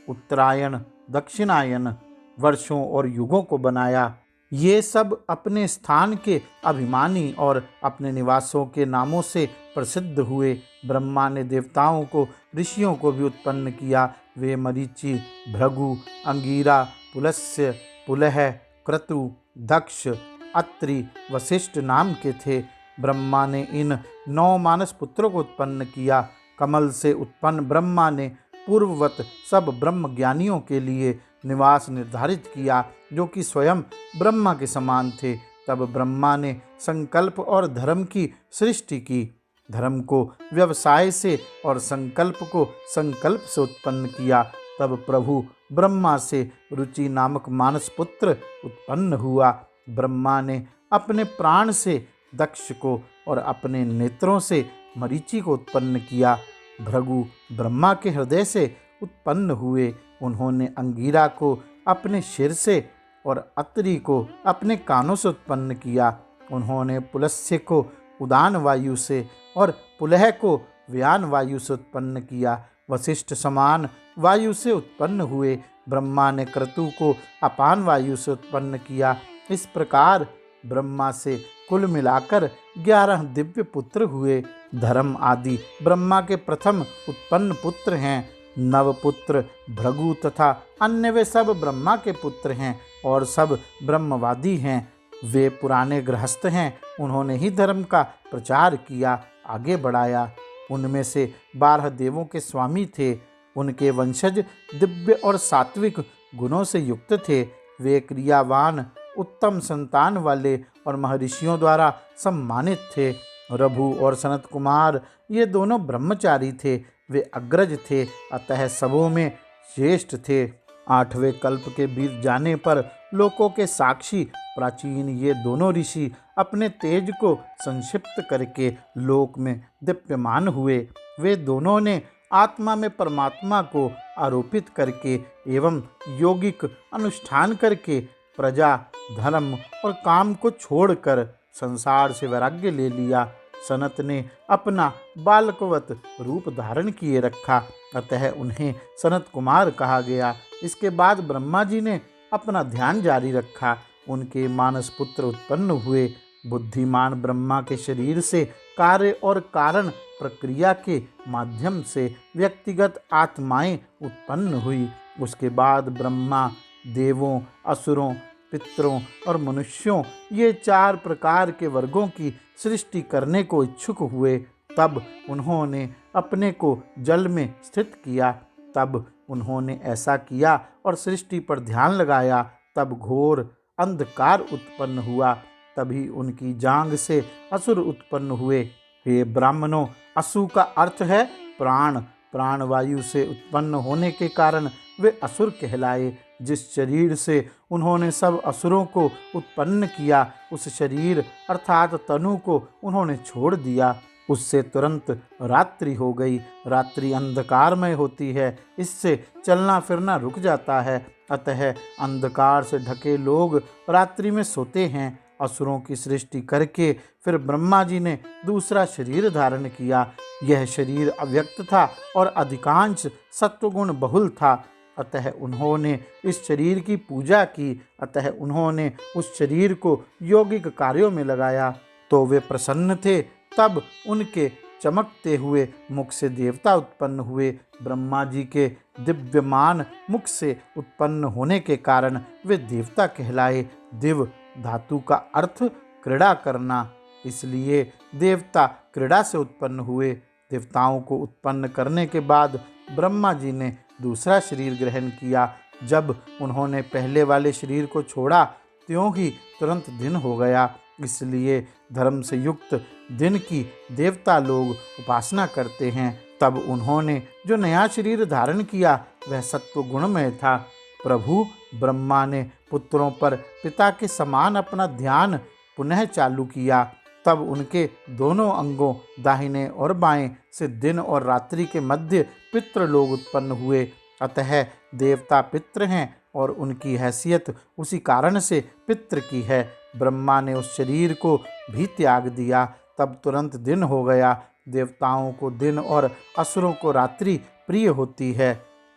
[SPEAKER 1] उत्तरायण, दक्षिणायन, वर्षों और युगों को बनाया। ये सब अपने स्थान के अभिमानी और अपने निवासों के नामों से प्रसिद्ध हुए। ब्रह्मा ने देवताओं को, ऋषियों को भी उत्पन्न किया। वे मरीचि, भृगु, अंगिरा, पुलस्त्य, पुलह, क्रतु, दक्ष, अत्रि, वशिष्ठ नाम के थे। ब्रह्मा ने इन 9 मानस पुत्रों को उत्पन्न किया। कमल से उत्पन्न ब्रह्मा ने पूर्ववत सब ब्रह्म ज्ञानियों के लिए निवास निर्धारित किया, जो कि स्वयं ब्रह्मा के समान थे। तब ब्रह्मा ने संकल्प और धर्म की सृष्टि की। धर्म को व्यवसाय से और संकल्प को संकल्प से उत्पन्न किया। तब प्रभु ब्रह्मा से रुचि नामक मानस पुत्र उत्पन्न हुआ। ब्रह्मा ने अपने प्राण से दक्ष को और अपने नेत्रों से मरीचि को उत्पन्न किया। भृगु ब्रह्मा के हृदय से उत्पन्न हुए। उन्होंने अंगिरा को अपने सिर से और अत्रि को अपने कानों से उत्पन्न किया। उन्होंने पुलस्त्य को उदान वायु से और पुलह को व्यान वायु से उत्पन्न किया। वशिष्ठ समान वायु से उत्पन्न हुए। ब्रह्मा ने क्रतु को अपान वायु से उत्पन्न किया। इस प्रकार ब्रह्मा से कुल मिलाकर 11 दिव्य पुत्र हुए। धर्म आदि ब्रह्मा के प्रथम उत्पन्न पुत्र हैं। नवपुत्र भृगु तथा अन्य वे सब ब्रह्मा के पुत्र हैं और सब ब्रह्मवादी हैं। वे पुराने गृहस्थ हैं। उन्होंने ही धर्म का प्रचार किया, आगे बढ़ाया। उनमें से 12 देवों के स्वामी थे। उनके वंशज दिव्य और सात्विक गुणों से युक्त थे। वे क्रियावान, उत्तम संतान वाले और महर्षियों द्वारा सम्मानित थे। रघु और सनत कुमार ये दोनों ब्रह्मचारी थे। वे अग्रज थे, अतः सबों में श्रेष्ठ थे। 8वें कल्प के बीत जाने पर लोकों के साक्षी प्राचीन ये दोनों ऋषि अपने तेज को संक्षिप्त करके लोक में दीप्यमान हुए। वे दोनों ने आत्मा में परमात्मा को आरोपित करके एवं यौगिक अनुष्ठान करके प्रजा, धर्म और काम को छोड़कर संसार से वैराग्य ले लिया। सनत ने अपना बालकवत रूप धारण किए रखा, अतः उन्हें सनत कुमार कहा गया। इसके बाद ब्रह्मा जी ने अपना ध्यान जारी रखा। उनके मानस पुत्र उत्पन्न हुए। बुद्धिमान ब्रह्मा के शरीर से कार्य और कारण प्रक्रिया के माध्यम से व्यक्तिगत आत्माएं उत्पन्न हुई। उसके बाद ब्रह्मा देवों, असुरों, पितरों और मनुष्यों ये 4 प्रकार के वर्गों की सृष्टि करने को इच्छुक हुए। तब उन्होंने अपने को जल में स्थित किया। तब उन्होंने ऐसा किया और सृष्टि पर ध्यान लगाया। तब घोर अंधकार उत्पन्न हुआ। तभी उनकी जांग से असुर उत्पन्न हुए। हे ब्राह्मणों, असु का अर्थ है प्राण। प्राणवायु से उत्पन्न होने के कारण वे असुर कहलाए। जिस शरीर से उन्होंने सब असुरों को उत्पन्न किया, उस शरीर अर्थात तनु को उन्होंने छोड़ दिया। उससे तुरंत रात्रि हो गई। रात्रि अंधकारमय होती है, इससे चलना फिरना रुक जाता है। अतः अंधकार से ढके लोग रात्रि में सोते हैं। असुरों की सृष्टि करके फिर ब्रह्मा जी ने दूसरा शरीर धारण किया। यह शरीर अव्यक्त था और अधिकांश सत्वगुण बहुल था। अतः उन्होंने इस शरीर की पूजा की। अतः उन्होंने उस शरीर को यौगिक कार्यों में लगाया तो वे प्रसन्न थे। तब उनके चमकते हुए मुख से देवता उत्पन्न हुए। ब्रह्मा जी के दिव्यमान मुख से उत्पन्न होने के कारण वे देवता कहलाए। दिव धातु का अर्थ क्रीड़ा करना, इसलिए देवता क्रीड़ा से उत्पन्न हुए। देवताओं को उत्पन्न करने के बाद ब्रह्मा जी ने दूसरा शरीर ग्रहण किया। जब उन्होंने पहले वाले शरीर को छोड़ा त्यों ही तुरंत दिन हो गया। इसलिए धर्म से युक्त दिन की देवता लोग उपासना करते हैं। तब उन्होंने जो नया शरीर धारण किया वह सत्व गुणमय था। प्रभु ब्रह्मा ने पुत्रों पर पिता के समान अपना ध्यान पुनः चालू किया। तब उनके दोनों अंगों दाहिने और बाएं से दिन और रात्रि के मध्य पितृ लोग उत्पन्न हुए। अतः देवता पितृ हैं और उनकी हैसियत उसी कारण से पितृ की है। ब्रह्मा ने उस शरीर को भी त्याग दिया। तब तुरंत दिन हो गया। देवताओं को दिन और असुरों को रात्रि प्रिय होती है।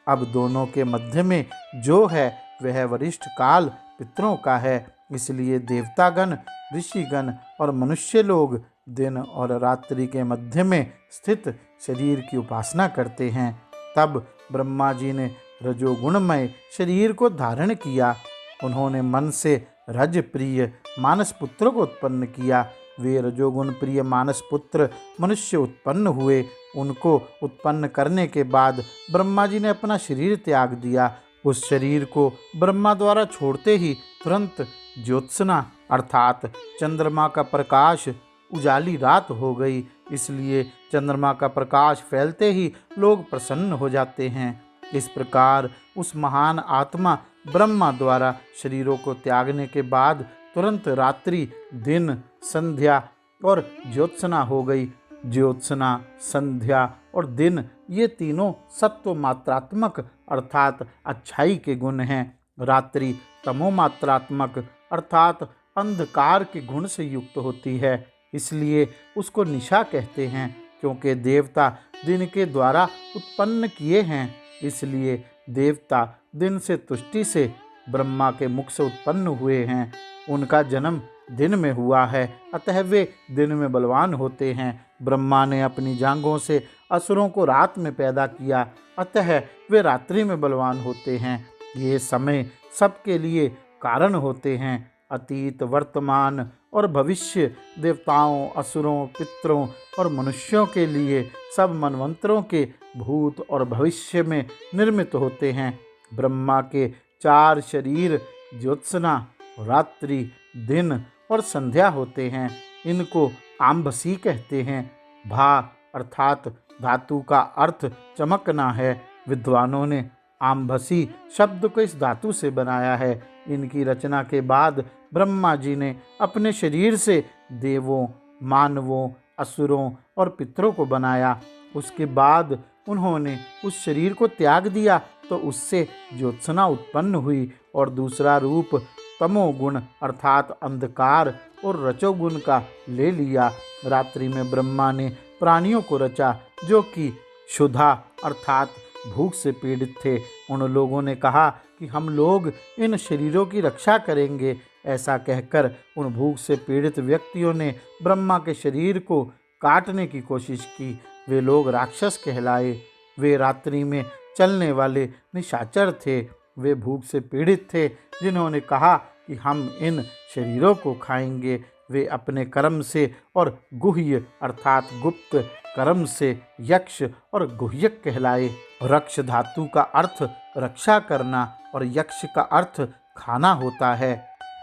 [SPEAKER 1] अब दोनों के मध्य में जो है वह वरिष्ठ काल पितरों का है। इसलिए देवतागण, ऋषिगण और मनुष्य लोग दिन और रात्रि के मध्य में स्थित शरीर की उपासना करते हैं। तब ब्रह्मा जी ने रजोगुणमय शरीर को धारण किया। उन्होंने मन से रज प्रिय मानस पुत्र को उत्पन्न किया। वे रजोगुण प्रिय मानस पुत्र मनुष्य उत्पन्न हुए। उनको उत्पन्न करने के बाद ब्रह्मा जी ने अपना शरीर त्याग दिया। उस शरीर को ब्रह्मा द्वारा छोड़ते ही तुरंत ज्योत्सना अर्थात चंद्रमा का प्रकाश उजाली रात हो गई। इसलिए चंद्रमा का प्रकाश फैलते ही लोग प्रसन्न हो जाते हैं। इस प्रकार उस महान आत्मा ब्रह्मा द्वारा शरीरों को त्यागने के बाद तुरंत रात्रि, दिन, संध्या और ज्योत्सना हो गई। ज्योत्सना, संध्या और दिन ये तीनों सत्व मात्रात्मक अर्थात अच्छाई के गुण हैं। रात्रि तमो मात्रात्मक अर्थात अंधकार के गुण से युक्त होती है। इसलिए उसको निशा कहते हैं, क्योंकि देवता दिन के द्वारा उत्पन्न किए हैं। इसलिए देवता दिन से तुष्टि से ब्रह्मा के मुख से उत्पन्न हुए हैं। उनका जन्म दिन में हुआ है, अतः वे दिन में बलवान होते हैं। ब्रह्मा ने अपनी जांघों से असुरों को रात में पैदा किया, अतः वे रात्रि में बलवान होते हैं। ये समय सबके लिए कारण होते हैं। अतीत, वर्तमान और भविष्य देवताओं, असुरों, पितरों और मनुष्यों के लिए सब मनवंतरों के भूत और भविष्य में निर्मित होते हैं। ब्रह्मा के 4 शरीर ज्योत्सना, रात्रि, दिन और संध्या होते हैं। इनको आम्भसी कहते हैं। भा अर्थात धातु का अर्थ चमकना है। विद्वानों ने आम्भसी शब्द को इस धातु से बनाया है। इनकी रचना के बाद ब्रह्मा जी ने अपने शरीर से देवों, मानवों, असुरों और पितरों को बनाया। उसके बाद उन्होंने उस शरीर को त्याग दिया तो उससे ज्योत्सना उत्पन्न हुई और दूसरा रूप तमोगुण अर्थात अंधकार और रजोगुण का ले लिया। रात्रि में ब्रह्मा ने प्राणियों को रचा जो कि क्षुधा अर्थात भूख से पीड़ित थे। उन लोगों ने कहा कि हम लोग इन शरीरों की रक्षा करेंगे। ऐसा कहकर उन भूख से पीड़ित व्यक्तियों ने ब्रह्मा के शरीर को काटने की कोशिश की। वे लोग राक्षस कहलाए। वे रात्रि में चलने वाले निशाचर थे। वे भूख से पीड़ित थे, जिन्होंने कहा कि हम इन शरीरों को खाएंगे। वे अपने कर्म से और गुह्य अर्थात गुप्त कर्म से यक्ष और गुह्यक कहलाए। रक्ष धातु का अर्थ रक्षा करना और यक्ष का अर्थ खाना होता है।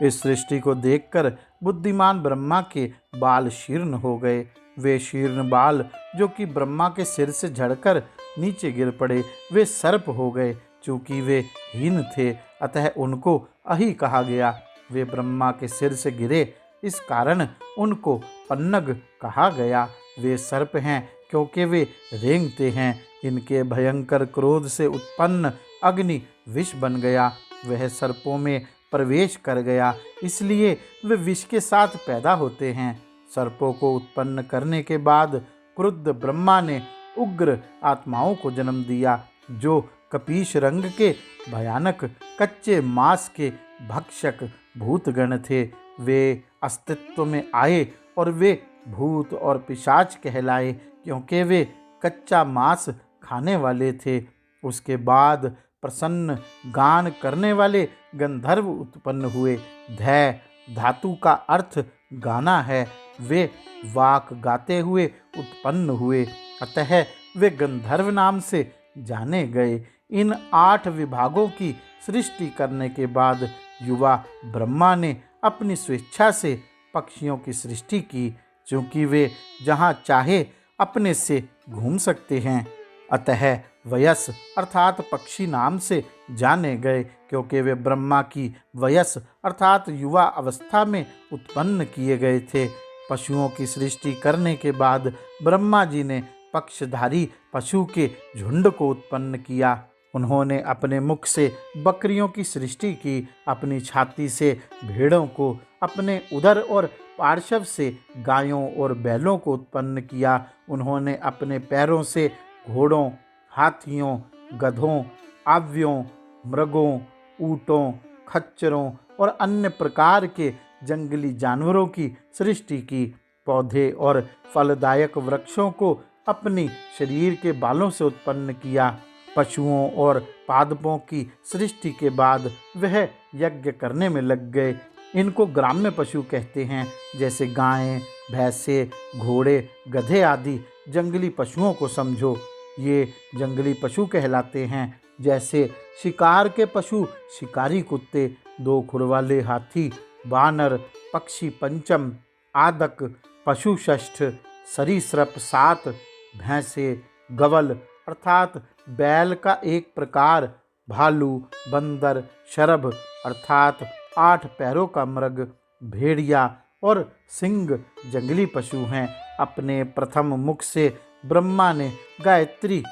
[SPEAKER 1] इस सृष्टि को देखकर बुद्धिमान ब्रह्मा के बाल शीर्ण हो गए। वे शीर्ण बाल जो कि ब्रह्मा के सिर से झड़कर नीचे गिर पड़े, वे सर्प हो गए। चूँकि वे हीन थे अतः उनको अहि कहा गया। वे ब्रह्मा के सिर से गिरे, इस कारण उनको पन्नग कहा गया। वे सर्प हैं क्योंकि वे रेंगते हैं। इनके भयंकर क्रोध से उत्पन्न अग्नि विष बन गया। वह सर्पों में प्रवेश कर गया, इसलिए वे विष के साथ पैदा होते हैं। सर्पों को उत्पन्न करने के बाद क्रुद्ध ब्रह्मा ने उग्र आत्माओं को जन्म दिया, जो कपीश रंग के भयानक कच्चे मांस के भक्षक भूतगण थे। वे अस्तित्व में आए और वे भूत और पिशाच कहलाए, क्योंकि वे कच्चा मांस खाने वाले थे। उसके बाद प्रसन्न गान करने वाले गंधर्व उत्पन्न हुए। धै धातु का अर्थ गाना है। वे वाक गाते हुए उत्पन्न हुए, अतः वे गंधर्व नाम से जाने गए। इन 8 विभागों की सृष्टि करने के बाद युवा ब्रह्मा ने अपनी स्वेच्छा से पक्षियों की सृष्टि की। चूंकि वे जहाँ चाहे अपने से घूम सकते हैं, अतः वयस अर्थात पक्षी नाम से जाने गए, क्योंकि वे ब्रह्मा की वयस अर्थात युवा अवस्था में उत्पन्न किए गए थे। पशुओं की सृष्टि करने के बाद ब्रह्मा जी ने पक्षधारी पशु के झुंड को उत्पन्न किया। उन्होंने अपने मुख से बकरियों की सृष्टि की, अपनी छाती से भेड़ों को, अपने उदर और पार्श्व से गायों और बैलों को उत्पन्न किया। उन्होंने अपने पैरों से घोड़ों, हाथियों, गधों, आव्यों, मृगों, ऊँटों, खच्चरों और अन्य प्रकार के जंगली जानवरों की सृष्टि की। पौधे और फलदायक वृक्षों को अपनी शरीर के बालों से उत्पन्न किया। पशुओं और पादपों की सृष्टि के बाद वह यज्ञ करने में लग गए। इनको ग्राम्य पशु कहते हैं, जैसे गायें, भैंसे, घोड़े, गधे आदि जंगली पशुओं को समझो। ये जंगली पशु कहलाते हैं। जैसे शिकार के पशु शिकारी कुत्ते, 2 खुर वाले हाथी, बानर, पक्षी पंचम, आदक, पशु षष्ठ, सरीसृप 7, भैंसे, गवल अर्थात बैल का एक प्रकार, भालू, बंदर, शरभ अर्थात 8 पैरों का मृग, भेड़िया और सिंह जंगली पशु हैं। अपने प्रथम मुख से ब्रह्मा ने गायत्री,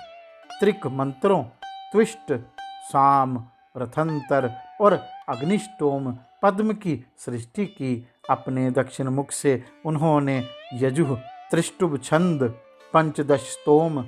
[SPEAKER 1] त्रिक मंत्रों, त्विष्ट, साम, रथंतर और अग्निष्टोम पद्म की सृष्टि की। अपने दक्षिण मुख से उन्होंने यजुः, त्रिष्टुभ छंद, पंचदश स्तोम,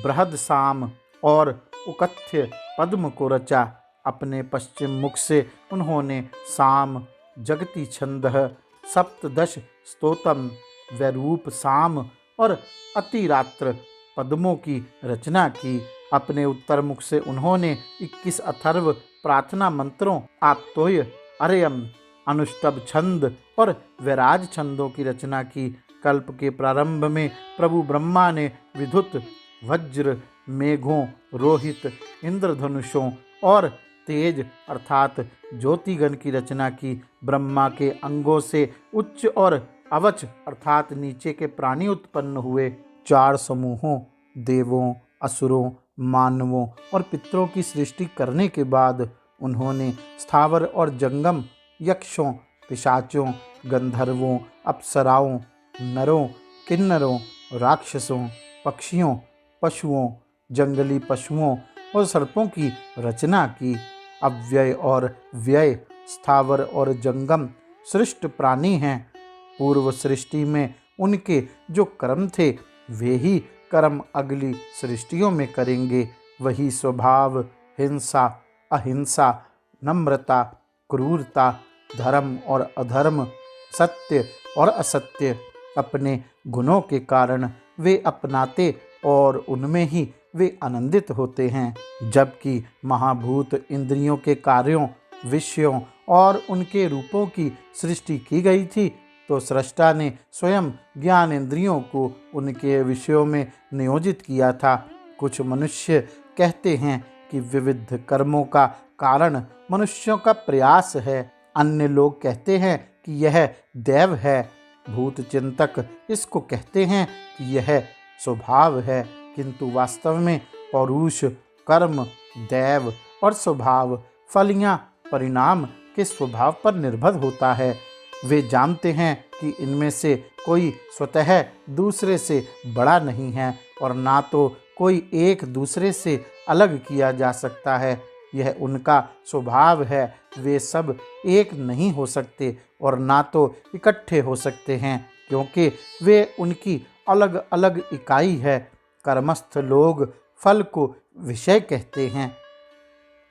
[SPEAKER 1] बृहद साम और उकथ्य पद्म को रचा। अपने पश्चिम मुख से उन्होंने साम, जगती छंदः, सप्तदश स्तोतम, वैरूप साम और अतिरात्र पद्मों की रचना की। अपने उत्तर मुख से उन्होंने 21 अथर्व प्रार्थना मंत्रों, आप्तोय, अर्यम, अनुष्टभ छंद और वैराज छंदों की रचना की। कल्प के प्रारंभ में प्रभु ब्रह्मा ने विद्युत, वज्र, मेघों, रोहित, इंद्रधनुषों और तेज अर्थात ज्योतिगण की रचना की। ब्रह्मा के अंगों से उच्च और अवच अर्थात नीचे के प्राणी उत्पन्न हुए। 4 समूहों देवों, असुरों, मानवों और पितरों की सृष्टि करने के बाद उन्होंने स्थावर और जंगम, यक्षों, पिशाचों, गंधर्वों, अप्सराओं, नरों, किन्नरों, राक्षसों, पक्षियों, पशुओं, जंगली पशुओं और सर्पों की रचना की। अव्यय और व्यय, स्थावर और जंगम सृष्ट प्राणी हैं। पूर्व सृष्टि में उनके जो कर्म थे वे ही कर्म अगली सृष्टियों में करेंगे। वही स्वभाव, हिंसा, अहिंसा, नम्रता, क्रूरता, धर्म और अधर्म, सत्य और असत्य अपने गुणों के कारण वे अपनाते और उनमें ही वे आनंदित होते हैं। जबकि महाभूत इंद्रियों के कार्यों, विषयों और उनके रूपों की सृष्टि की गई थी, तो सृष्टा ने स्वयं ज्ञान इंद्रियों को उनके विषयों में नियोजित किया था। कुछ मनुष्य कहते हैं कि विविध कर्मों का कारण मनुष्यों का प्रयास है। अन्य लोग कहते हैं कि यह दैव है। भूत चिंतक इसको कहते हैं कि यह स्वभाव है, किंतु वास्तव में पौरुष, कर्म, दैव और स्वभाव फलियां परिणाम के स्वभाव पर निर्भर होता है। वे जानते हैं कि इनमें से कोई स्वतः दूसरे से बड़ा नहीं है और ना तो कोई एक दूसरे से अलग किया जा सकता है। यह उनका स्वभाव है। वे सब एक नहीं हो सकते और ना तो इकट्ठे हो सकते हैं, क्योंकि वे उनकी अलग अलग इकाई है। कर्मस्थ लोग फल को विषय कहते हैं।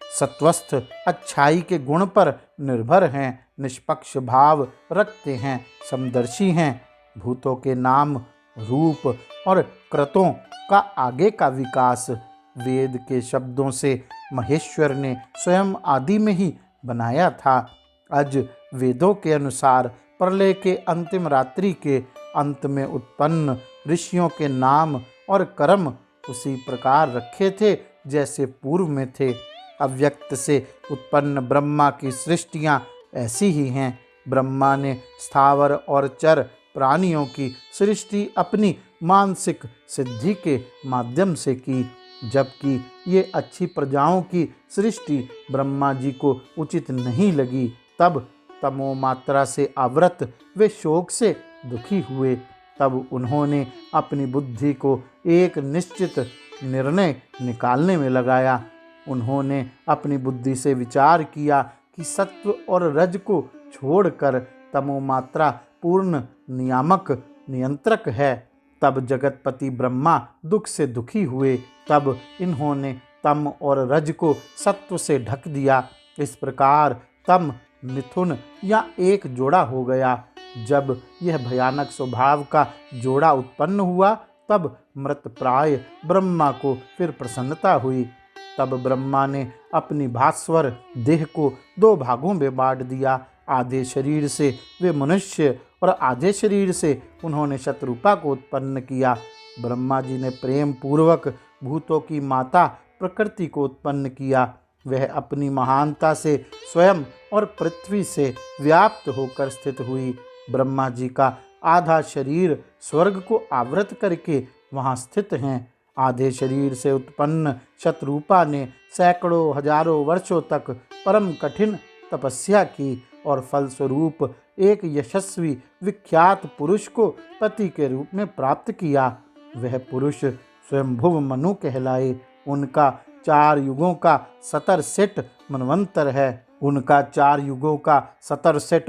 [SPEAKER 1] सत्वस्थ अच्छाई के गुण पर निर्भर हैं, निष्पक्ष भाव रखते हैं, समदर्शी हैं। भूतों के नाम, रूप और कृतों का आगे का विकास वेद के शब्दों से महेश्वर ने स्वयं आदि में ही बनाया था। आज वेदों के अनुसार प्रलय के अंतिम रात्रि के अंत में उत्पन्न ऋषियों के नाम और कर्म उसी प्रकार रखे थे जैसे पूर्व में थे। अव्यक्त से उत्पन्न ब्रह्मा की सृष्टियाँ ऐसी ही हैं। ब्रह्मा ने स्थावर और चर प्राणियों की सृष्टि अपनी मानसिक सिद्धि के माध्यम से की, जबकि ये अच्छी प्रजाओं की सृष्टि ब्रह्मा जी को उचित नहीं लगी। तब तमो मात्रा से आवृत वे शोक से दुखी हुए। तब उन्होंने अपनी बुद्धि को एक निश्चित निर्णय निकालने में लगाया। उन्होंने अपनी बुद्धि से विचार किया कि सत्व और रज को छोड़कर तमो मात्रा पूर्ण नियामक नियंत्रक है। तब जगतपति ब्रह्मा दुख से दुखी हुए। तब इन्होंने तम और रज को सत्व से ढक दिया। इस प्रकार तम मिथुन या एक जोड़ा हो गया। जब यह भयानक स्वभाव का जोड़ा उत्पन्न हुआ, तब मृतप्राय ब्रह्मा को फिर प्रसन्नता हुई। तब ब्रह्मा ने अपनी भास्वर देह को दो भागों में बांट दिया। आधे शरीर से वे मनुष्य और आधे शरीर से उन्होंने शत्रुपा को उत्पन्न किया। ब्रह्मा जी ने प्रेम पूर्वक भूतों की माता प्रकृति को उत्पन्न किया। वह अपनी महानता से स्वयं और पृथ्वी से व्याप्त होकर स्थित हुई। ब्रह्मा जी का आधा शरीर स्वर्ग को आवृत करके वहाँ स्थित हैं। आधे शरीर से उत्पन्न शत्रुपा ने सैकड़ों हजारों वर्षों तक परम कठिन तपस्या की और फलस्वरूप एक यशस्वी विख्यात पुरुष को पति के रूप में प्राप्त किया। वह पुरुष स्वयंभुव मनु कहलाए। उनका 4 युगों का 70 सेट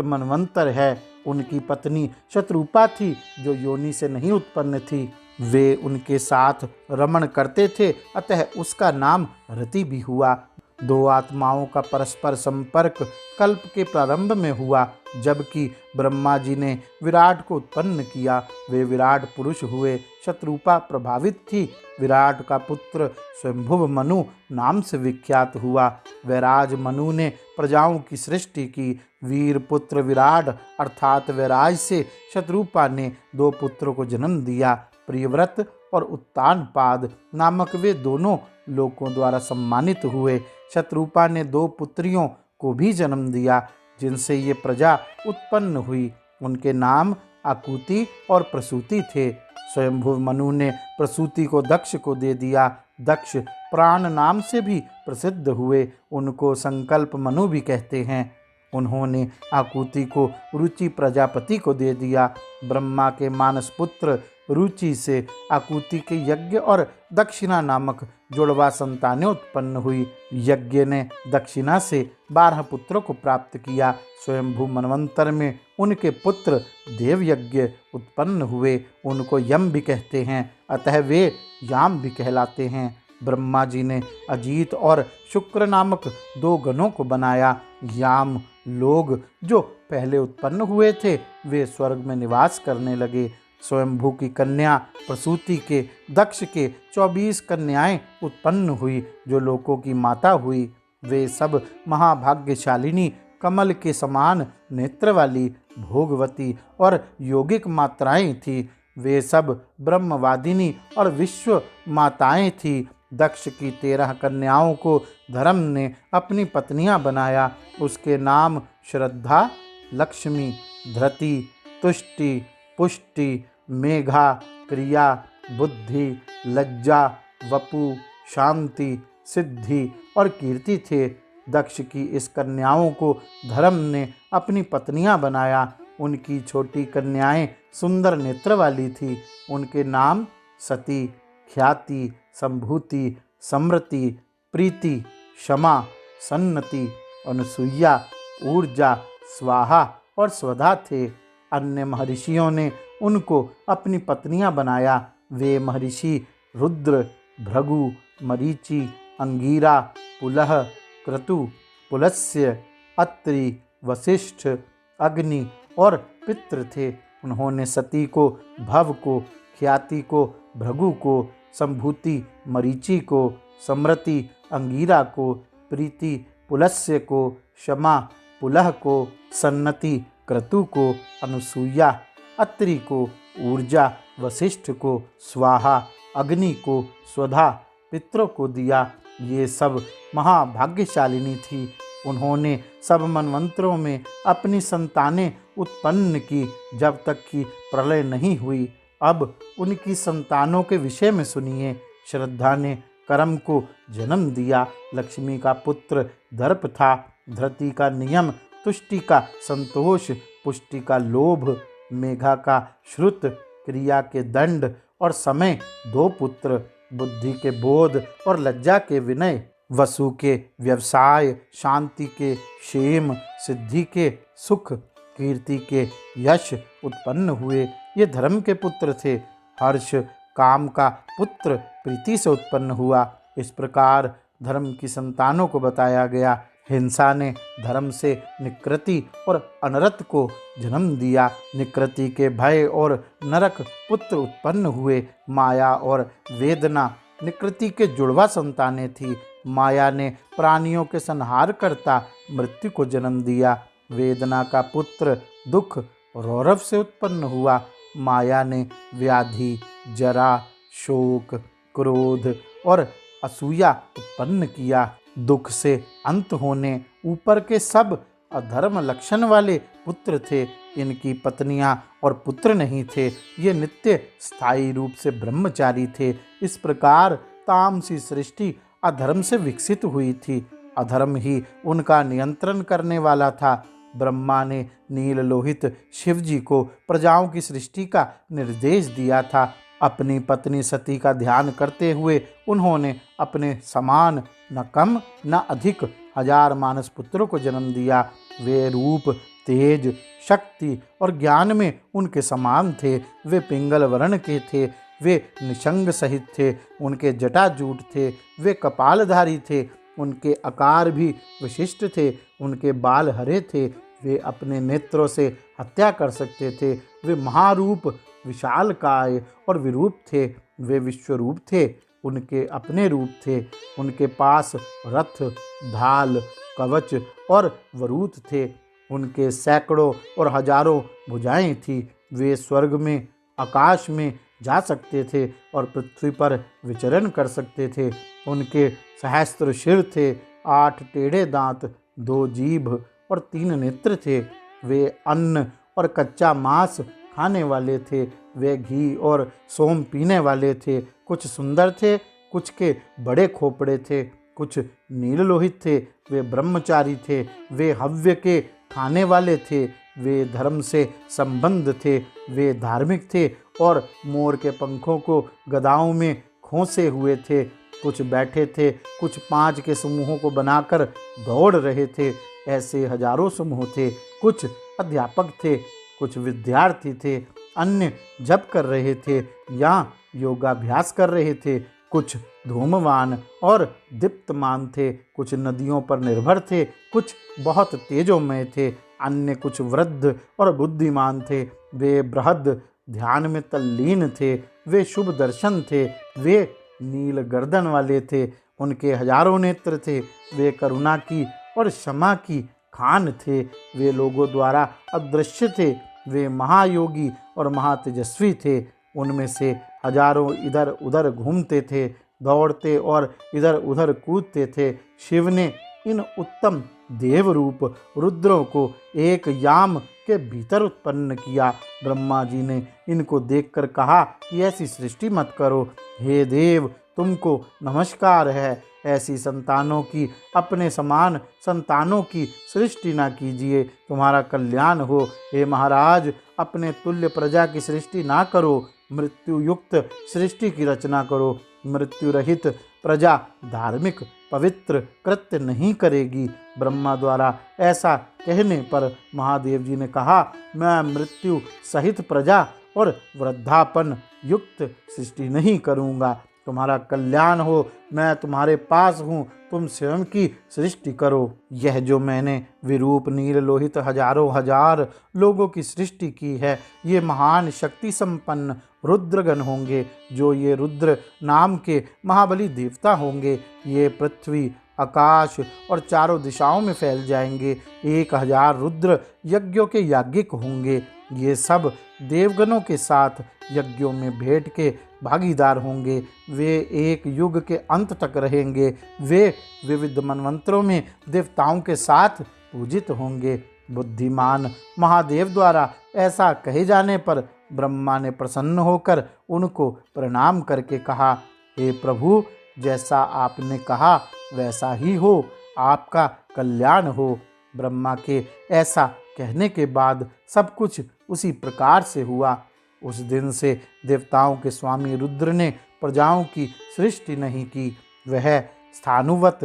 [SPEAKER 1] मनवंतर है। उनकी पत्नी शत्रुपा थी, जो योनि से नहीं उत्पन्न थी। वे उनके साथ रमण करते थे, अतः उसका नाम रति भी हुआ। 2 आत्माओं का परस्पर संपर्क कल्प के प्रारंभ में हुआ, जबकि ब्रह्मा जी ने विराट को उत्पन्न किया। वे विराट पुरुष हुए। शत्रुपा प्रभावित थी। विराट का पुत्र स्वयंभुव मनु नाम से विख्यात हुआ। वैराज मनु ने प्रजाओं की सृष्टि की। वीर पुत्र विराट अर्थात वैराज से शत्रुपा ने 2 पुत्रों को जन्म दिया। प्रियव्रत और उत्तानपाद नामक वे दोनों लोकों द्वारा सम्मानित हुए। शत्रुपा ने 2 पुत्रियों को भी जन्म दिया, जिनसे ये प्रजा उत्पन्न हुई। उनके नाम आकुति और प्रसूति थे। स्वयंभुव मनु ने प्रसूति को दक्ष को दे दिया। दक्ष प्राण नाम से भी प्रसिद्ध हुए। उनको संकल्प मनु भी कहते हैं। उन्होंने आकुति को रुचि प्रजापति को दे दिया। ब्रह्मा के मानस पुत्र रुचि से आकुति के यज्ञ और दक्षिणा नामक जुड़वा संतानें उत्पन्न हुई। यज्ञ ने दक्षिणा से 12 पुत्रों को प्राप्त किया। स्वयंभू मनवंतर में उनके पुत्र देवयज्ञ उत्पन्न हुए। उनको यम भी कहते हैं, अतः वे याम भी कहलाते हैं। ब्रह्मा जी ने अजीत और शुक्र नामक 2 गणों को बनाया। याम लोग जो पहले उत्पन्न हुए थे, वे स्वर्ग में निवास करने लगे। स्वयंभू की कन्या प्रसूति के दक्ष के 24 कन्याएं उत्पन्न हुई, जो लोकों की माता हुई। वे सब महाभाग्यशालिनी, कमल के समान नेत्र वाली, भोगवती और योगिक मात्राएं थी। वे सब ब्रह्मवादिनी और विश्व माताएं थी। दक्ष की 13 कन्याओं को धर्म ने अपनी पत्नियां बनाया। उसके नाम श्रद्धा, लक्ष्मी, धृति, तुष्टि, पुष्टि, मेघा, क्रिया, बुद्धि, लज्जा, वपु, शांति, सिद्धि और कीर्ति थे। दक्ष की इस कन्याओं को धर्म ने अपनी पत्नियां बनाया। उनकी छोटी कन्याएं सुंदर नेत्र वाली थी। उनके नाम सती, ख्याति, संभूति, समृति, प्रीति, क्षमा, सन्नति, अनुसुईया, ऊर्जा, स्वाहा और स्वधा थे। अन्य महर्षियों ने उनको अपनी पत्नियां बनाया। वे महर्षि रुद्र, भृगु, मरीचि, अंगीरा, पुलह, क्रतु, पुलस्त्य, अत्रि, वशिष्ठ, अग्नि और पितृ थे। उन्होंने सती को, भव को, ख्याति को, भृगु को, संभूति मरीचि को, समृति अंगीरा को, प्रीति पुलस्त्य को, क्षमा पुलह को, सन्नति क्रतु को, अनुसूया अत्रि को, ऊर्जा वशिष्ठ को, स्वाहा अग्नि को, स्वधा पितरों को दिया। ये सब महाभाग्यशालिनी थी। उन्होंने सब मनवंतरों में अपनी संतानें उत्पन्न की जब तक कि प्रलय नहीं हुई। अब उनकी संतानों के विषय में सुनिए। श्रद्धा ने कर्म को जन्म दिया। लक्ष्मी का पुत्र दर्प था। धृति का नियम, तुष्टि का संतोष, पुष्टि का लोभ, मेघा का श्रुत, क्रिया के दंड और समय 2 पुत्र, बुद्धि के बोध और लज्जा के विनय, वसु के व्यवसाय, शांति के क्षेम, सिद्धि के सुख, कीर्ति के यश उत्पन्न हुए। ये धर्म के पुत्र थे। हर्ष काम का पुत्र प्रीति से उत्पन्न हुआ। इस प्रकार धर्म की संतानों को बताया गया। हिंसा ने धर्म से निकृति और अनरत को जन्म दिया। निकृति के भय और नरक पुत्र उत्पन्न हुए। माया और वेदना निकृति के जुड़वा संतानें थी। माया ने प्राणियों के संहार करता मृत्यु को जन्म दिया। वेदना का पुत्र दुख रौरव से उत्पन्न हुआ। माया ने व्याधि, जरा, शोक, क्रोध और असूया उत्पन्न किया। दुख से अंत होने ऊपर के सब अधर्म लक्षण वाले पुत्र थे। इनकी पत्नियां और पुत्र नहीं थे। ये नित्य स्थायी रूप से ब्रह्मचारी थे। इस प्रकार तामसी सृष्टि अधर्म से विकसित हुई थी। अधर्म ही उनका नियंत्रण करने वाला था। ब्रह्मा ने नील लोहित शिव जी को प्रजाओं की सृष्टि का निर्देश दिया था। अपनी पत्नी सती का ध्यान करते हुए उन्होंने अपने समान न कम न अधिक 1000 मानस पुत्रों को जन्म दिया। वे रूप, तेज, शक्ति और ज्ञान में उनके समान थे। वे पिंगल वर्ण के थे। वे निशंग सहित थे। उनके जटाजूट थे। वे कपालधारी थे। उनके आकार भी विशिष्ट थे। उनके बाल हरे थे। वे अपने नेत्रों से हत्या कर सकते थे। वे महारूप, विशालकाय और विरूप थे। वे विश्वरूप थे। उनके अपने रूप थे। उनके पास रथ, ढाल, कवच और वरूथ थे। उनके सैकड़ों और हजारों भुजाएं थी। वे स्वर्ग में, आकाश में जा सकते थे और पृथ्वी पर विचरण कर सकते थे। उनके सहस्त्र शिर थे, 8 टेढ़े दांत, 2 जीभ और 3 नेत्र थे। वे अन्न और कच्चा मांस खाने वाले थे। वे घी और सोम पीने वाले थे। कुछ सुंदर थे, कुछ के बड़े खोपड़े थे, कुछ नीललोहित थे। वे ब्रह्मचारी थे। वे हव्य के खाने वाले थे। वे धर्म से संबंध थे। वे धार्मिक थे और मोर के पंखों को गदाओं में खोसे हुए थे। कुछ बैठे थे, कुछ 5 के समूहों को बनाकर दौड़ रहे थे। ऐसे हजारों समूह थे। कुछ अध्यापक थे, कुछ विद्यार्थी थे, अन्य जप कर रहे थे या योगाभ्यास कर रहे थे। कुछ धूमवान और दीप्तमान थे। कुछ नदियों पर निर्भर थे। कुछ बहुत तेजोमय थे। अन्य कुछ वृद्ध और बुद्धिमान थे। वे बृहद ध्यान में तल्लीन थे। वे शुभ दर्शन थे। वे नील गर्दन वाले थे। उनके हजारों नेत्र थे। वे करुणा की और क्षमा की खान थे। वे लोगों द्वारा अदृश्य थे। वे महायोगी और महातेजस्वी थे। उनमें से हजारों इधर उधर घूमते थे, दौड़ते और इधर उधर कूदते थे। शिव ने इन उत्तम देव रूप रुद्रों को एक याम के भीतर उत्पन्न किया। ब्रह्मा जी ने इनको देखकर कहा कि ऐसी सृष्टि मत करो। हे देव, तुमको नमस्कार है। ऐसी संतानों की, अपने समान संतानों की सृष्टि ना कीजिए। तुम्हारा कल्याण हो। हे महाराज, अपने तुल्य प्रजा की सृष्टि ना करो। मृत्यु युक्त सृष्टि की रचना करो। मृत्यु रहित प्रजा धार्मिक पवित्र कृत्य नहीं करेगी। ब्रह्मा द्वारा ऐसा कहने पर महादेव जी ने कहा, मैं मृत्यु सहित प्रजा और वृद्धापन युक्त सृष्टि नहीं करूँगा। तुम्हारा कल्याण हो। मैं तुम्हारे पास हूँ। तुम स्वयं की सृष्टि करो। यह जो मैंने विरूप नील लोहित हजारों हजार लोगों की सृष्टि की है, ये महान शक्ति संपन्न रुद्रगण होंगे। जो ये रुद्र नाम के महाबली देवता होंगे, ये पृथ्वी, आकाश और चारों दिशाओं में फैल जाएंगे। 1000 रुद्र यज्ञों के याज्ञिक होंगे। ये सब देवगणों के साथ यज्ञों में भेंट के भागीदार होंगे। वे एक युग के अंत तक रहेंगे। वे विविध मनवंतरों में देवताओं के साथ पूजित होंगे। बुद्धिमान महादेव द्वारा ऐसा कहे जाने पर ब्रह्मा ने प्रसन्न होकर उनको प्रणाम करके कहा, हे प्रभु, जैसा आपने कहा वैसा ही हो, आपका कल्याण हो। ब्रह्मा के ऐसा कहने के बाद सब कुछ उसी प्रकार से हुआ। उस दिन से देवताओं के स्वामी रुद्र ने प्रजाओं की सृष्टि नहीं की। वह स्थानुवत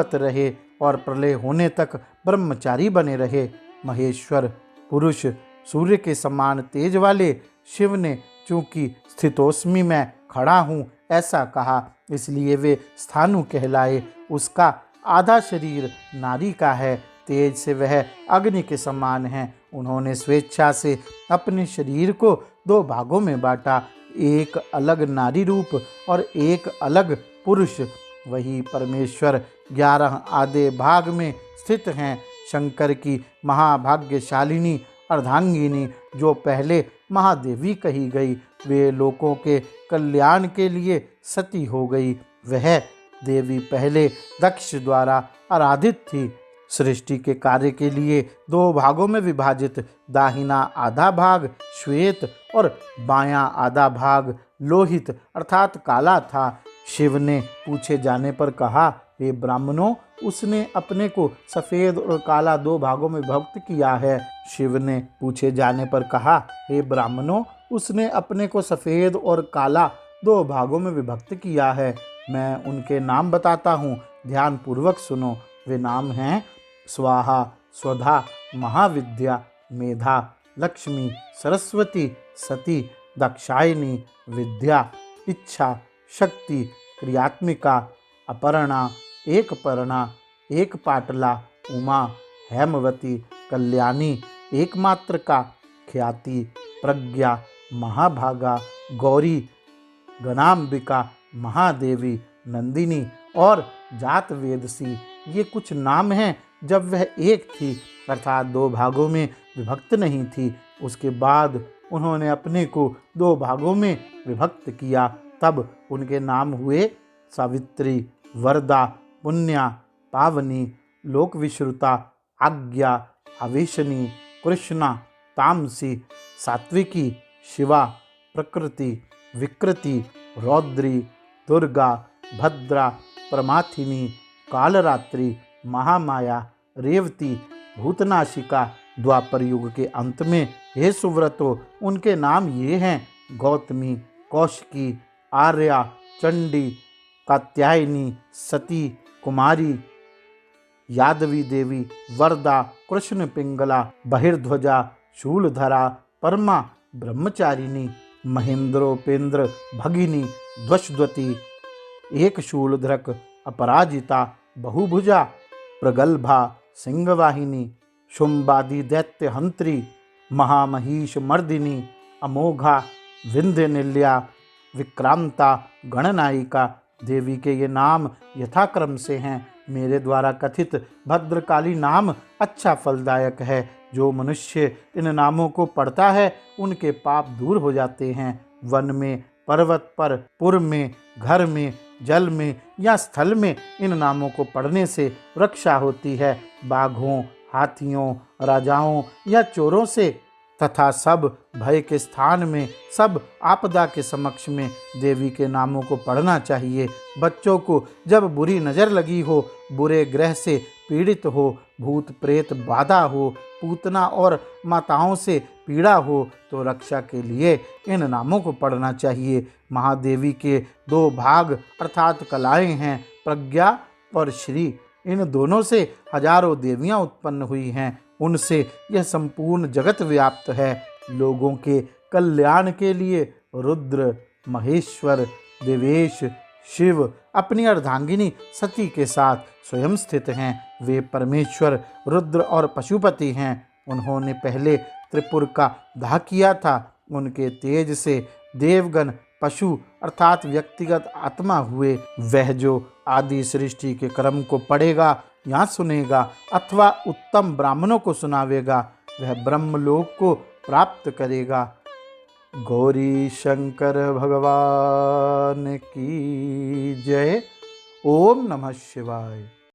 [SPEAKER 1] रहे और प्रलय होने तक ब्रह्मचारी बने रहे। महेश्वर पुरुष सूर्य के समान तेज वाले शिव ने चूंकि स्थितोस्मि में खड़ा हूँ ऐसा कहा, इसलिए वे स्थानु कहलाए। उसका आधा शरीर नारी का है, तेज से वह अग्नि के समान है। उन्होंने स्वेच्छा से अपने शरीर को 2 भागों में बांटा, एक अलग नारी रूप और एक अलग पुरुष। वही परमेश्वर 11 आधे भाग में स्थित हैं। शंकर की महाभाग्यशालिनी अर्धांगिनी जो पहले महादेवी कही गई, वे लोकों के कल्याण के लिए सती हो गई। वह देवी पहले दक्ष द्वारा आराधित थी। सृष्टि के कार्य के लिए 2 भागों में विभाजित दाहिना आधा भाग श्वेत और बायां आधा भाग लोहित अर्थात काला था। शिव ने पूछे जाने पर कहा, हे ब्राह्मणों, उसने अपने को सफेद और काला 2 भागों में विभक्त किया है। शिव ने पूछे जाने पर कहा, हे ब्राह्मणों, उसने अपने को सफेद और काला 2 भागों में विभक्त किया है। मैं उनके नाम बताता हूँ, ध्यान पूर्वक सुनो। वे नाम हैं स्वाहा, स्वधा, महाविद्या, मेधा, लक्ष्मी, सरस्वती, सती, दाक्षायणी, विद्या, इच्छा, शक्ति, क्रियात्मिका, अपर्णा, एकपर्णा, एक पाटला, उमा, हेमवती, कल्याणी, एकमात्र का, ख्याति, प्रज्ञा, महाभागा, गौरी, गणाम्बिका, महादेवी, नंदिनी और जात वेदसी। ये कुछ नाम हैं जब वह एक थी अर्थात 2 भागों में विभक्त नहीं थी। उसके बाद उन्होंने अपने को 2 भागों में विभक्त किया। तब उनके नाम हुए सावित्री, वरदा, पुण्या, पावनी, लोकविश्रुता, आज्ञा, आवेशनी, कृष्णा, तामसी, सात्विकी, शिवा, प्रकृति, विकृति, रौद्री, दुर्गा, भद्रा, प्रमाथिनी, कालरात्रि, महामाया, रेवती, भूतनाशिका। द्वापर युग के अंत में हे सुव्रतो, उनके नाम ये हैं गौतमी, कौशिकी, आर्या, चंडी, कात्यायनी, सती, कुमारी, यादवी देवी, वरदा, कृष्ण पिंगला, बहिर्ध्वजा, शूलधरा, परमा, ब्रह्मचारिणी, महेंद्रोपेंद्र, भगिनी, ध्वशद्वती, एक शूलधरक, अपराजिता, बहुभुजा, प्रगल्भा, सिंहवाहिनी, शुंबादि दैत्य हंत्री, महामहीश मर्दिनी, अमोघा, विंध्यनिल्या, विक्रांता, गणनायिका। देवी के ये नाम यथाक्रम से हैं। मेरे द्वारा कथित भद्रकाली नाम अच्छा फलदायक है। जो मनुष्य इन नामों को पढ़ता है उनके पाप दूर हो जाते हैं। वन में, पर्वत पर, पुर में, घर में, जल में या स्थल में इन नामों को पढ़ने से रक्षा होती है। बाघों, हाथियों, राजाओं या चोरों से तथा सब भय के स्थान में, सब आपदा के समक्ष में देवी के नामों को पढ़ना चाहिए। बच्चों को जब बुरी नज़र लगी हो, बुरे ग्रह से पीड़ित हो, भूत प्रेत बाधा हो, पूतना और माताओं से पीड़ा हो तो रक्षा के लिए इन नामों को पढ़ना चाहिए। महादेवी के 2 भाग अर्थात कलाएं हैं, प्रज्ञा और श्री। इन दोनों से हजारों देवियां उत्पन्न हुई हैं। उनसे यह संपूर्ण जगत व्याप्त है। लोगों के कल्याण के लिए रुद्र, महेश्वर, देवेश, शिव अपनी अर्धांगिनी सती के साथ स्वयं स्थित हैं। वे परमेश्वर रुद्र और पशुपति हैं। उन्होंने पहले त्रिपुर का दाह किया था। उनके तेज से देवगण पशु अर्थात व्यक्तिगत आत्मा हुए। वह जो आदि सृष्टि के क्रम को पढ़ेगा या सुनेगा अथवा उत्तम ब्राह्मणों को सुनावेगा, वह ब्रह्मलोक को प्राप्त करेगा। गौरी शंकर भगवान की जय। ओम नमः शिवाय।